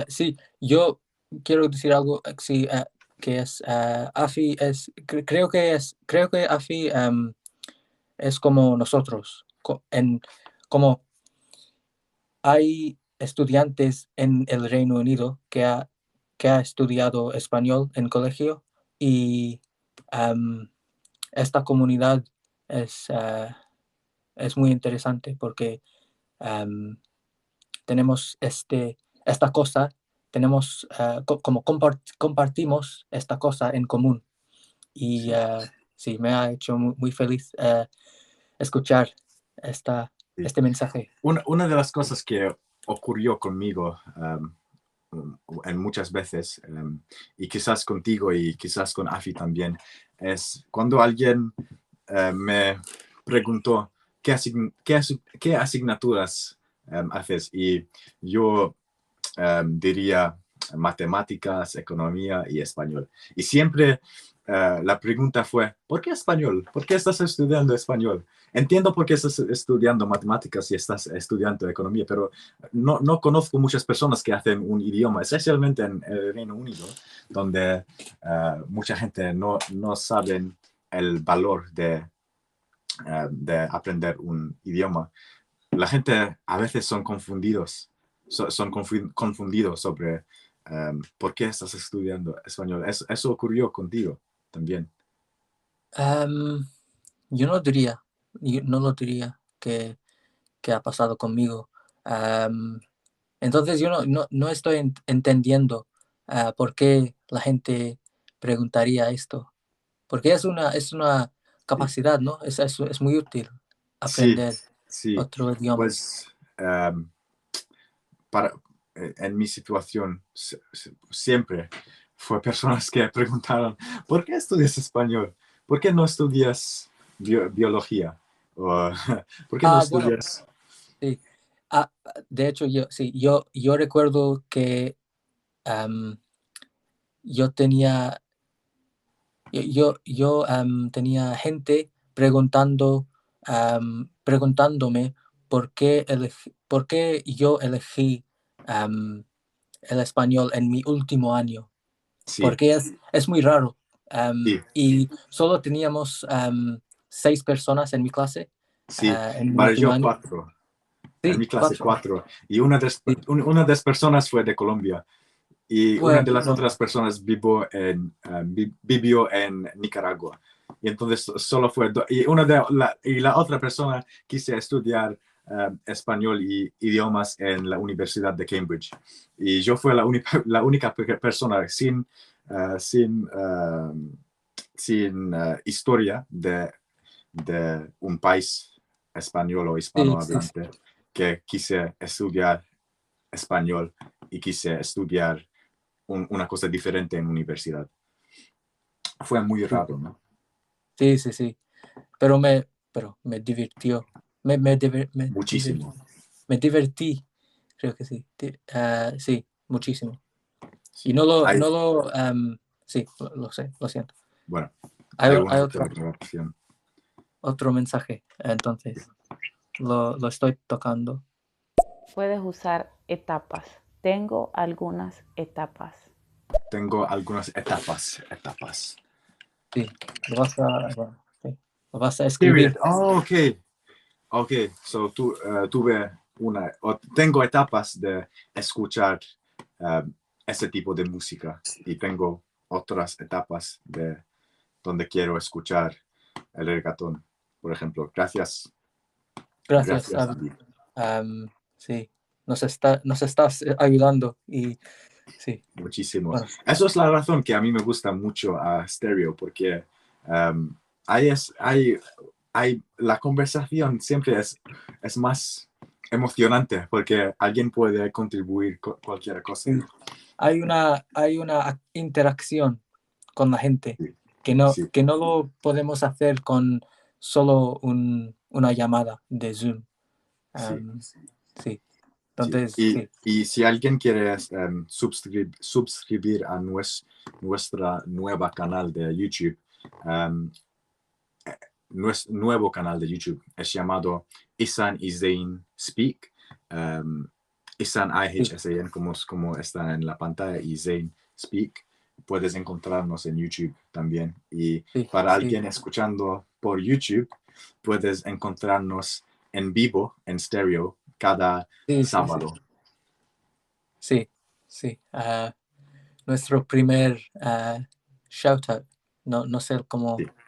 sí, yo quiero decir algo, sí, que es AFI creo que AFI es como nosotros, como hay estudiantes en el Reino Unido que ha estudiado español en colegio y esta comunidad es, es muy interesante porque tenemos esta cosa, tenemos como compartimos esta cosa en común y Sí, sí, me ha hecho muy feliz escuchar sí. este mensaje. Una de las cosas que ocurrió conmigo en muchas veces, y quizás contigo y quizás con Afi también, es cuando alguien me preguntó qué asignaturas haces, y yo diría matemáticas, economía y español. Y siempre la pregunta fue, ¿por qué español? ¿Por qué estás estudiando español? Entiendo por qué estás estudiando matemáticas y estás estudiando economía, pero no conozco muchas personas que hacen un idioma, especialmente en el Reino Unido, donde mucha gente no sabe el valor de aprender un idioma. La gente a veces son confundidos sobre por qué estás estudiando español. Eso ocurrió contigo también. Em, yo no lo diría que ha pasado conmigo. Entonces yo no estoy entendiendo por qué la gente preguntaría esto. Porque es una Sí, capacidad, ¿no? Es muy útil sí, aprender sí. otro idioma. Pues para, en mi situación siempre fue personas que preguntaron, ¿por qué estudias español? ¿Por qué no estudias biología? O, ¿por qué no Bueno, estudias? sí. De hecho, yo recuerdo que am, yo tenía, tenía gente preguntándome por qué yo elegí el español en mi último año. Sí, Porque es muy raro. sí, Y solo teníamos 6 personas en mi clase sí. en mi Para último yo año. 4. En Sí, mi clase 4. 4. Y Sí. una de las personas fue de Colombia. Y una Bueno, de las otras personas vivió en Nicaragua. Y entonces solo fue, y la otra persona quise estudiar español y idiomas en la Universidad de Cambridge. Y yo fui la única persona sin historia de un país español o sí, sí, sí. hispanohablante que quise estudiar español y quise estudiar una cosa diferente en universidad. Fue muy raro, ¿no? Sí, sí, sí. Pero me divirtió. Muchísimo. Me divertí, creo que sí. Sí, muchísimo. Y Sí. sí, lo sé, lo siento. Bueno, hay alguna Hay otra declaración. otro mensaje, entonces lo estoy tocando. Puedes usar etapas. Tengo algunas etapas. Tengo algunas etapas. Sí, bueno, sí, lo vas a Period. escribir. Oh, ok. Ok, so tengo etapas de escuchar ese tipo de música y tengo otras etapas de donde quiero escuchar el reggaetón, por ejemplo. Gracias, Gracias, gracias, Abby. Abby. Sí, nos estás ayudando y Sí. Muchísimo. Bueno, Eso es la razón que a mí me gusta mucho a Stereo, porque la conversación siempre es más emocionante, porque alguien puede contribuir cualquier cosa, sí. ¿no? Hay una interacción con la gente Sí, sí, que no lo podemos hacer con solo una llamada de Zoom. sí. Sí. Sí. Entonces, sí. Y si alguien quiere suscribir a nuestra nueva canal de YouTube, nuestro nuevo canal de YouTube es llamado Ihsan Hüseyin Speak. Ihsan IHSAN, como está en la pantalla, y Zain Speak. Puedes encontrarnos en YouTube también. Y Sí, para sí, alguien escuchando por YouTube, puedes encontrarnos en vivo, en stereo, cada sí, sí, sí. sábado. Sí, sí. Nuestro primer shout out. No sé Sí.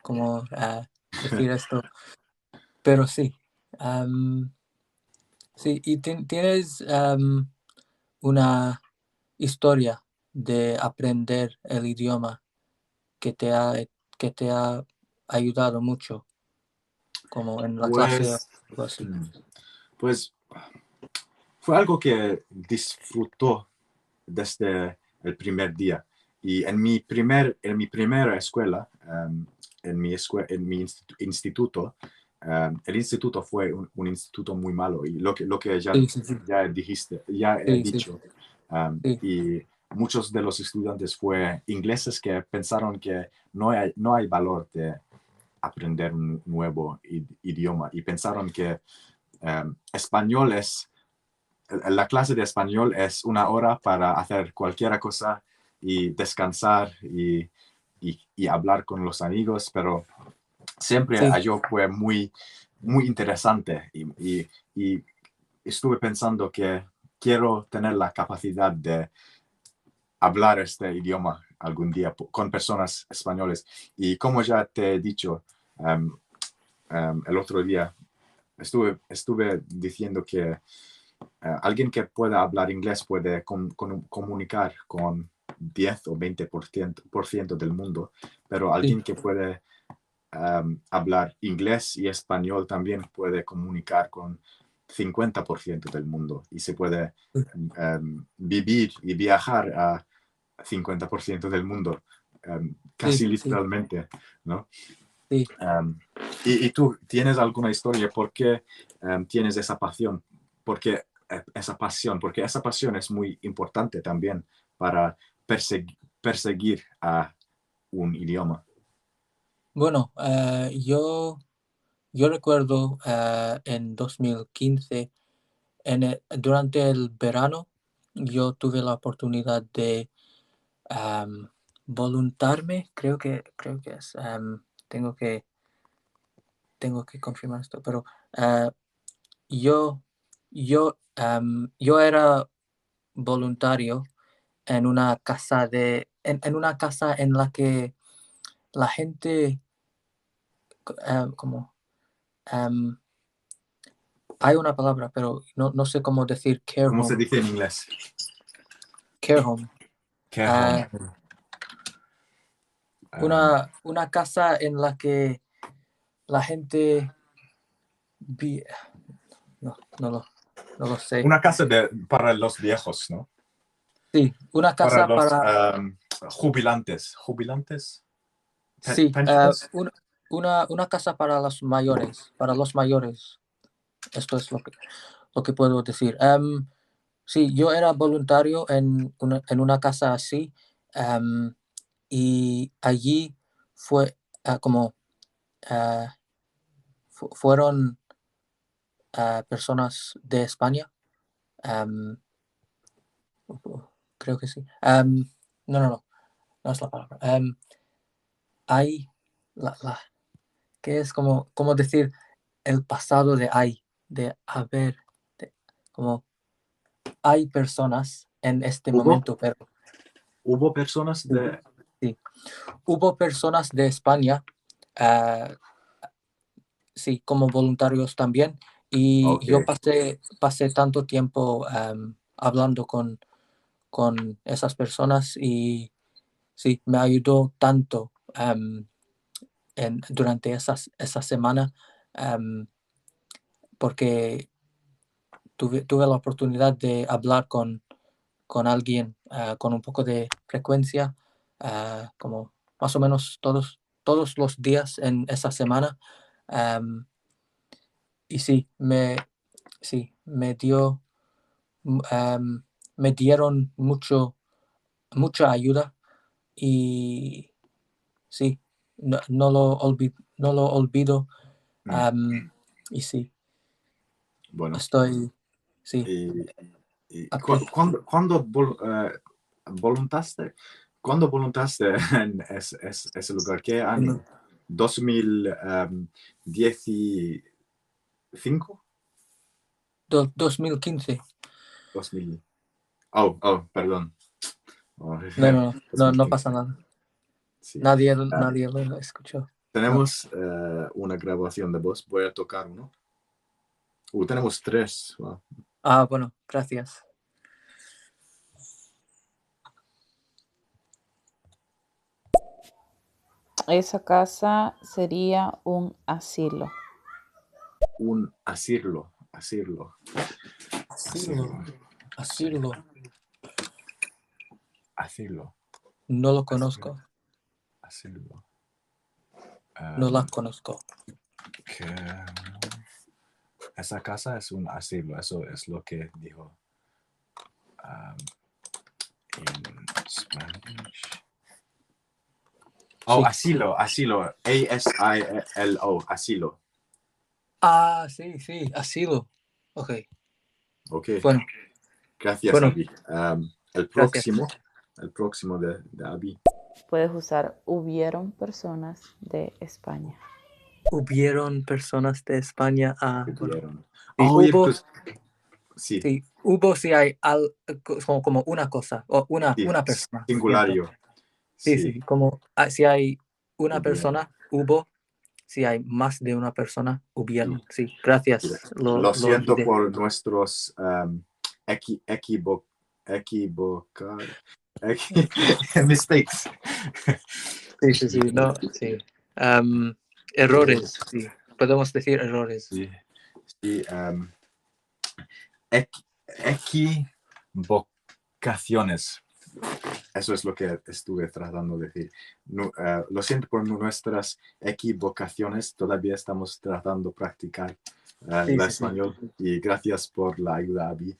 cómo decir esto, pero sí. Sí, y tienes una historia de aprender el idioma que te ha ayudado mucho, como en la clase o Pues, algo así. pues fue algo que disfrutó desde el primer día. Y en mi primera escuela, en mi instituto, el instituto fue un instituto muy malo. Y lo que Sí, sí, sí, ya he sí, sí, dicho. sí, Y muchos de los estudiantes fue ingleses que pensaron que no hay valor de aprender un nuevo idioma y pensaron que español la clase de español es una hora para hacer cualquier cosa y descansar y hablar con los amigos, pero siempre sí, yo fue muy interesante y estuve pensando que quiero tener la capacidad de hablar este idioma algún día con personas españoles. Y como ya te he dicho el otro día, estuve diciendo que alguien que pueda hablar inglés puede comunicar con 10 o 20% del mundo, pero alguien que puede hablar inglés y español también puede comunicar con 50% del mundo y se puede vivir y viajar a 50% del mundo, sí, casi sí, literalmente, ¿no? sí. ¿Y tú tienes alguna historia por qué tienes esa pasión? Porque esa pasión es muy importante también para perseguir a un idioma. Bueno, yo recuerdo en 2015, durante el verano, yo tuve la oportunidad de voluntarme, creo que es, tengo que confirmar esto, pero ah, yo, yo era voluntario en una casa en una casa en la que la gente, como, am, hay una palabra, pero no sé cómo decir care ¿Cómo se home, dice en inglés? care home. Care home. ah, una casa en la que la gente no, no lo sé. Una casa para los viejos, ¿no? Sí, una Para casa los para, jubilantes. ¿Jubilantes? sí, ¿Pensioners? una casa para los mayores. Esto es lo que puedo decir. Sí, yo era voluntario en una casa así, y allí fue como ah, fueron personas de España. am, Creo que sí. No es la palabra. Hay, la, que es como decir el pasado de hay, de haber, como hay personas en este ¿Hubo? momento, pero ¿Hubo personas de... sí, hubo personas de España, ah, sí, como voluntarios también, y Ok, yo pasé tanto tiempo hablando con esas personas y sí, me ayudó tanto durante esa semana porque tuve la oportunidad de hablar con alguien con un poco de frecuencia, como más o menos todos los días en esa semana. Y sí, me dieron mucha ayuda y sí, no lo olvido. Y sí, Bueno, estoy, sí, y, ape- voluntaste, ¿cuándo voluntaste en ese lugar? ¿Qué año? ¿2015? 2015. 2000. Oh, perdón. Oh, No 2015. pasa nada. Sí. Nadie lo escuchó. No. Tenemos una grabación de voz. Voy a tocar uno. Tenemos tres. Wow. Bueno, gracias. Esa casa sería un asilo. Un asilo. Asilo. No lo conozco. Asilo. No la conozco. Esa casa es un asilo. Eso es lo que dijo en Spanish. Oh, Sí. asilo. A-S-I-L-O. Asilo. Sí, asilo. Ok. Ok. Bueno, Gracias, bueno, Abby. El gracias. próximo de Abby. Puedes usar hubieron personas de España. Hubieron personas de España. Bueno, Vieron. sí, Oh, hubo, pues, sí, si hay como una cosa o una sí, persona, siento. singulario. Sí, Sí, como si hay una hubieron. persona, hubo. Si hay más de una persona, hubieron. Sí. Sí, gracias. Lo Lo siento olvidé. por nuestros equivocar, mistakes. Sí, no, sí. Errores, sí. Podemos decir errores. Sí, sí, equivocaciones. Eso es lo que estuve tratando de decir. Lo siento por nuestras equivocaciones. Todavía estamos tratando de practicar el Sí. español. Y gracias por la ayuda, Abby.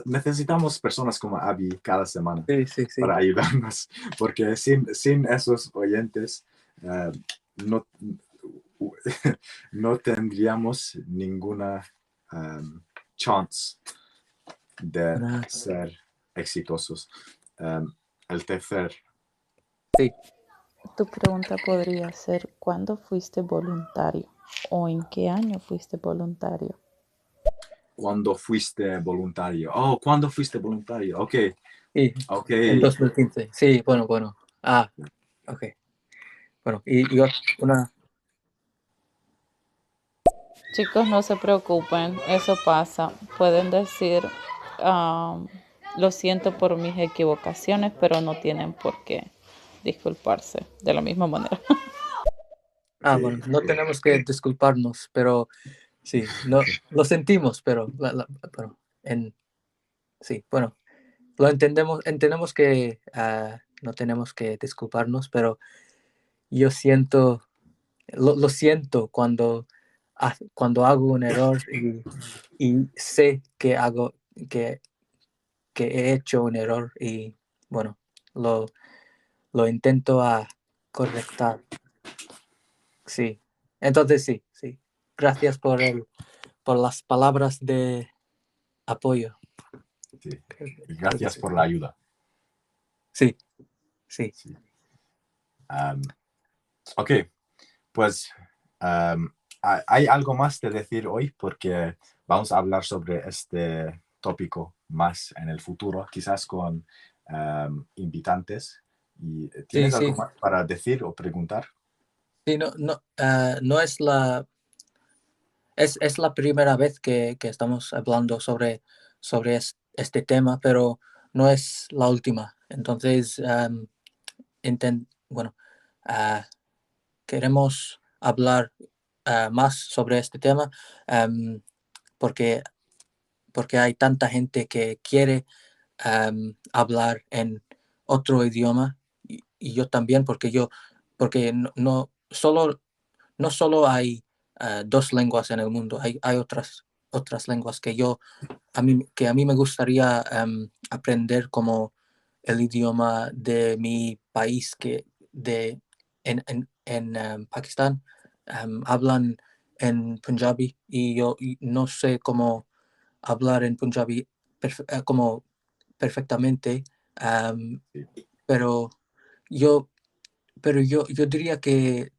Necesitamos personas como Abby cada semana Sí. para ayudarnos, porque sin esos oyentes no, no tendríamos ninguna chance de Nada. ser exitosos. El tercer, Sí. Tu pregunta podría ser, ¿cuándo fuiste voluntario? ¿O en qué año fuiste voluntario? ¿cuándo fuiste voluntario? Oh, ¿cuándo fuiste voluntario? Ok, Sí, ok. en 2015. Sí, bueno. Ok. Bueno, y una... Chicos, no se preocupen, eso pasa. Pueden decir, lo siento por mis equivocaciones, pero no tienen por qué disculparse de la misma manera. Bueno, no tenemos que disculparnos, pero sí, no, lo sentimos, pero, pero sí, bueno, lo entendemos que no tenemos que disculparnos, pero yo lo siento cuando hago un error y sé que, que he hecho un error y bueno, lo intento a correctar. Sí, entonces sí. Gracias por las palabras de apoyo. Sí. Y Creo que gracias sí. por la ayuda. Sí. Sí. Ok, pues hay algo más de decir hoy porque vamos a hablar sobre este tópico más en el futuro, quizás con invitantes. ¿Y tienes Sí. algo más para decir o preguntar? Sí, no es es la primera vez que estamos hablando sobre este tema, pero no es la última. Entonces, bueno, queremos hablar más sobre este tema porque, porque hay tanta gente que quiere hablar en otro idioma y yo también porque no solo hay dos lenguas en el mundo, hay otras lenguas que a mí me gustaría aprender, como el idioma de mi país, en Pakistán hablan en Punjabi y yo no sé cómo hablar en Punjabi como perfectamente, um, pero yo, yo diría que,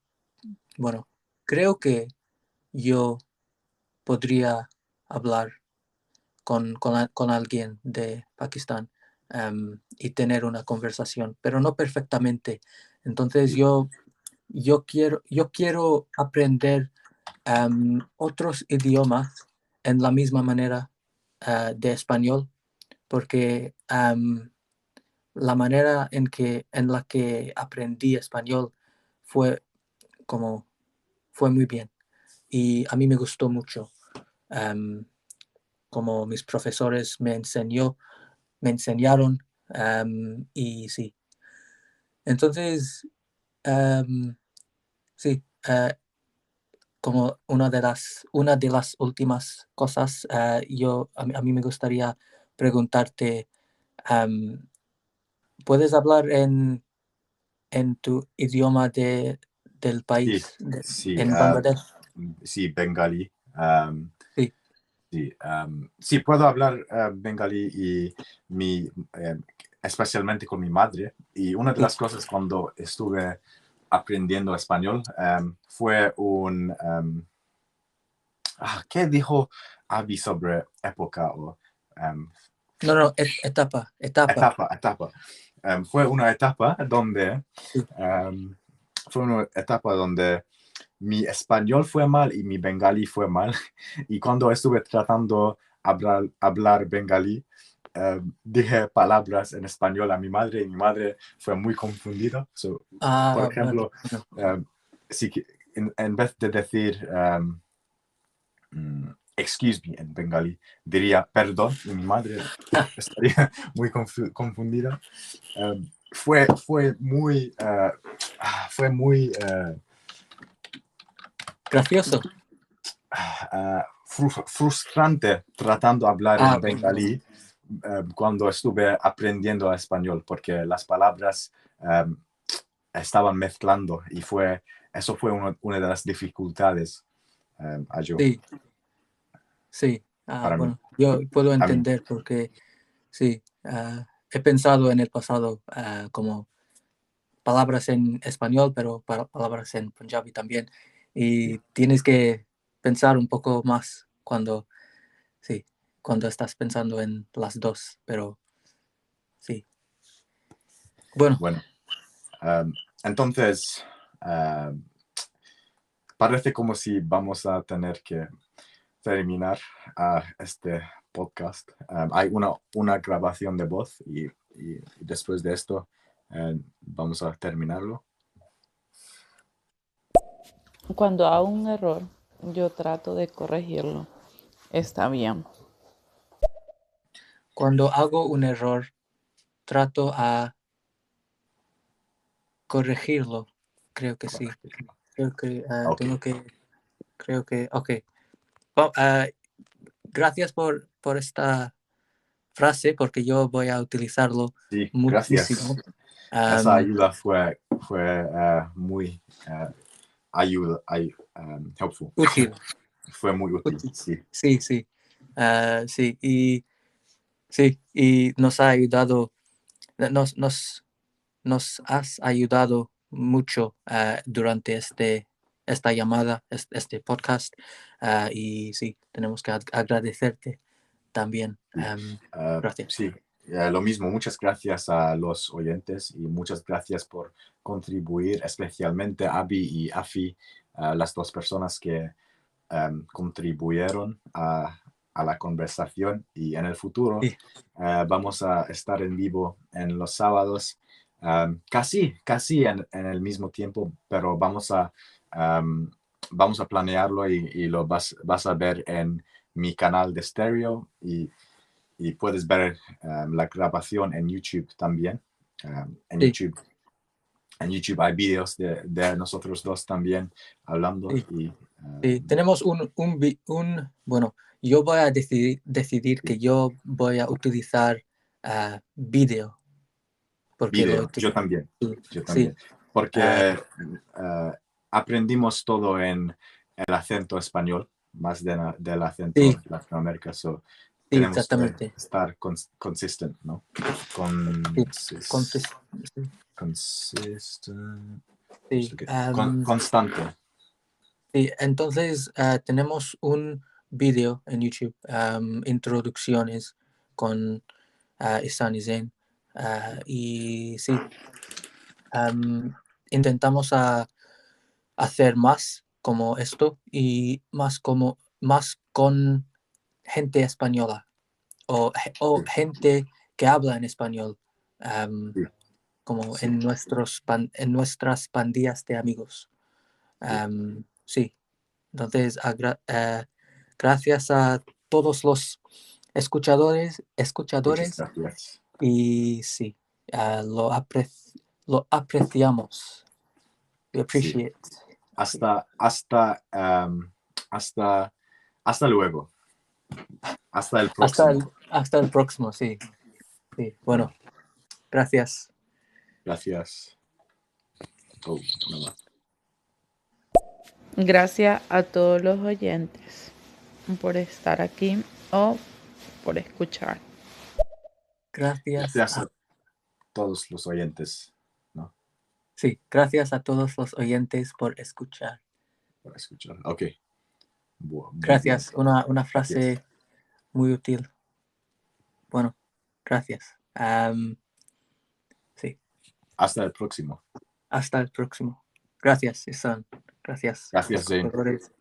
bueno, creo que yo podría hablar con alguien de Pakistán y tener una conversación, pero no perfectamente. Entonces Sí. yo quiero aprender otros idiomas en la misma manera de español, porque la manera en la que aprendí español fue fue muy bien y a mí me gustó mucho. Como mis profesores me enseñaron y sí. Entonces, sí, como una de las últimas cosas, a mí me gustaría preguntarte, ¿puedes hablar en tu idioma del Sí, país, sí, en Bangladesh? sí, bengalí. Sí, Sí, sí, puedo hablar bengalí y especialmente con mi madre. Y una de sí. las cosas cuando estuve aprendiendo español fue ¿qué dijo Abby sobre época o No, etapa. etapa? Fue una etapa donde Sí. mi español fue mal y mi bengalí fue mal. Y cuando estuve tratando hablar bengalí, dije palabras en español a mi madre y mi madre fue muy confundida. Por Bueno. ejemplo, sí en vez de decir excuse me en bengalí, diría perdón y mi madre estaría muy confundida. Fue muy Gracioso. frustrante tratando de hablar en Bueno. bengalí cuando estuve aprendiendo español, porque las palabras estaban mezclando y eso fue una de las dificultades Sí, sí. para mí. Bueno, yo puedo A mí. entender porque sí, he pensado en el pasado como palabras en español, pero palabras en punjabi también. Y tienes que pensar un poco más sí, cuando estás pensando en las dos, pero sí. Bueno, Bueno, entonces parece como si vamos a tener que terminar este podcast. Hay una grabación de voz y después de esto vamos a terminarlo. Cuando hago un error, yo trato de corregirlo. Está bien. cuando hago un error, trato a corregirlo. Creo que sí. Creo que Ok. ok. Gracias por esta frase, porque yo voy a utilizarlo Sí, muchísimo. gracias. Esa ayuda fue muy helpful. Útil. Fue muy útil, Útil. sí. Sí, sí. Sí, y nos ha ayudado, nos has ayudado mucho durante esta llamada, este podcast. Y sí, tenemos que agradecerte también. Gracias. Sí, lo mismo. Muchas gracias a los oyentes y muchas gracias por contribuir, especialmente a Abby y Afi, las dos personas que contribuyeron a a la conversación y en el futuro Sí. vamos a estar en vivo en los sábados, casi en el mismo tiempo, pero vamos a planearlo y lo vas a ver en mi canal de Stereo y puedes ver la grabación en YouTube también. En Sí. YouTube. En YouTube hay vídeos de nosotros dos también hablando. Sí. Y, Sí, tenemos bueno, yo voy a decidir que yo voy a utilizar vídeo, porque video. Yo también. sí, Porque aprendimos todo en el acento español, más del acento sí, Latinoamérica. So, sí, tenemos que exactamente. estar consistent, ¿no? Sí, Consistent. sí, Constante. sí, entonces tenemos un vídeo en YouTube, introducciones con Ihsan y Zain, y sí, intentamos hacer más como esto y más con gente española o gente que habla en español, Sí. como Sí. en nuestras pandillas de amigos. Sí, entonces gracias a todos los escuchadores Muchas gracias. y sí, lo apreciamos. We Sí. appreciate. Hasta luego. Hasta el próximo. Hasta el próximo, sí. Sí, bueno, gracias. Gracias. Oh, no más. Gracias a todos los oyentes por estar aquí o por escuchar. Gracias a todos los oyentes, ¿no? Sí, gracias a todos los oyentes por escuchar. Por escuchar. Ok. Muy Gracias, bien. una frase Gracias. muy útil. Bueno, gracias. Sí, Hasta el próximo. hasta el próximo. Gracias, Ihsan. Gracias, Gracias, Zane. escuchadores.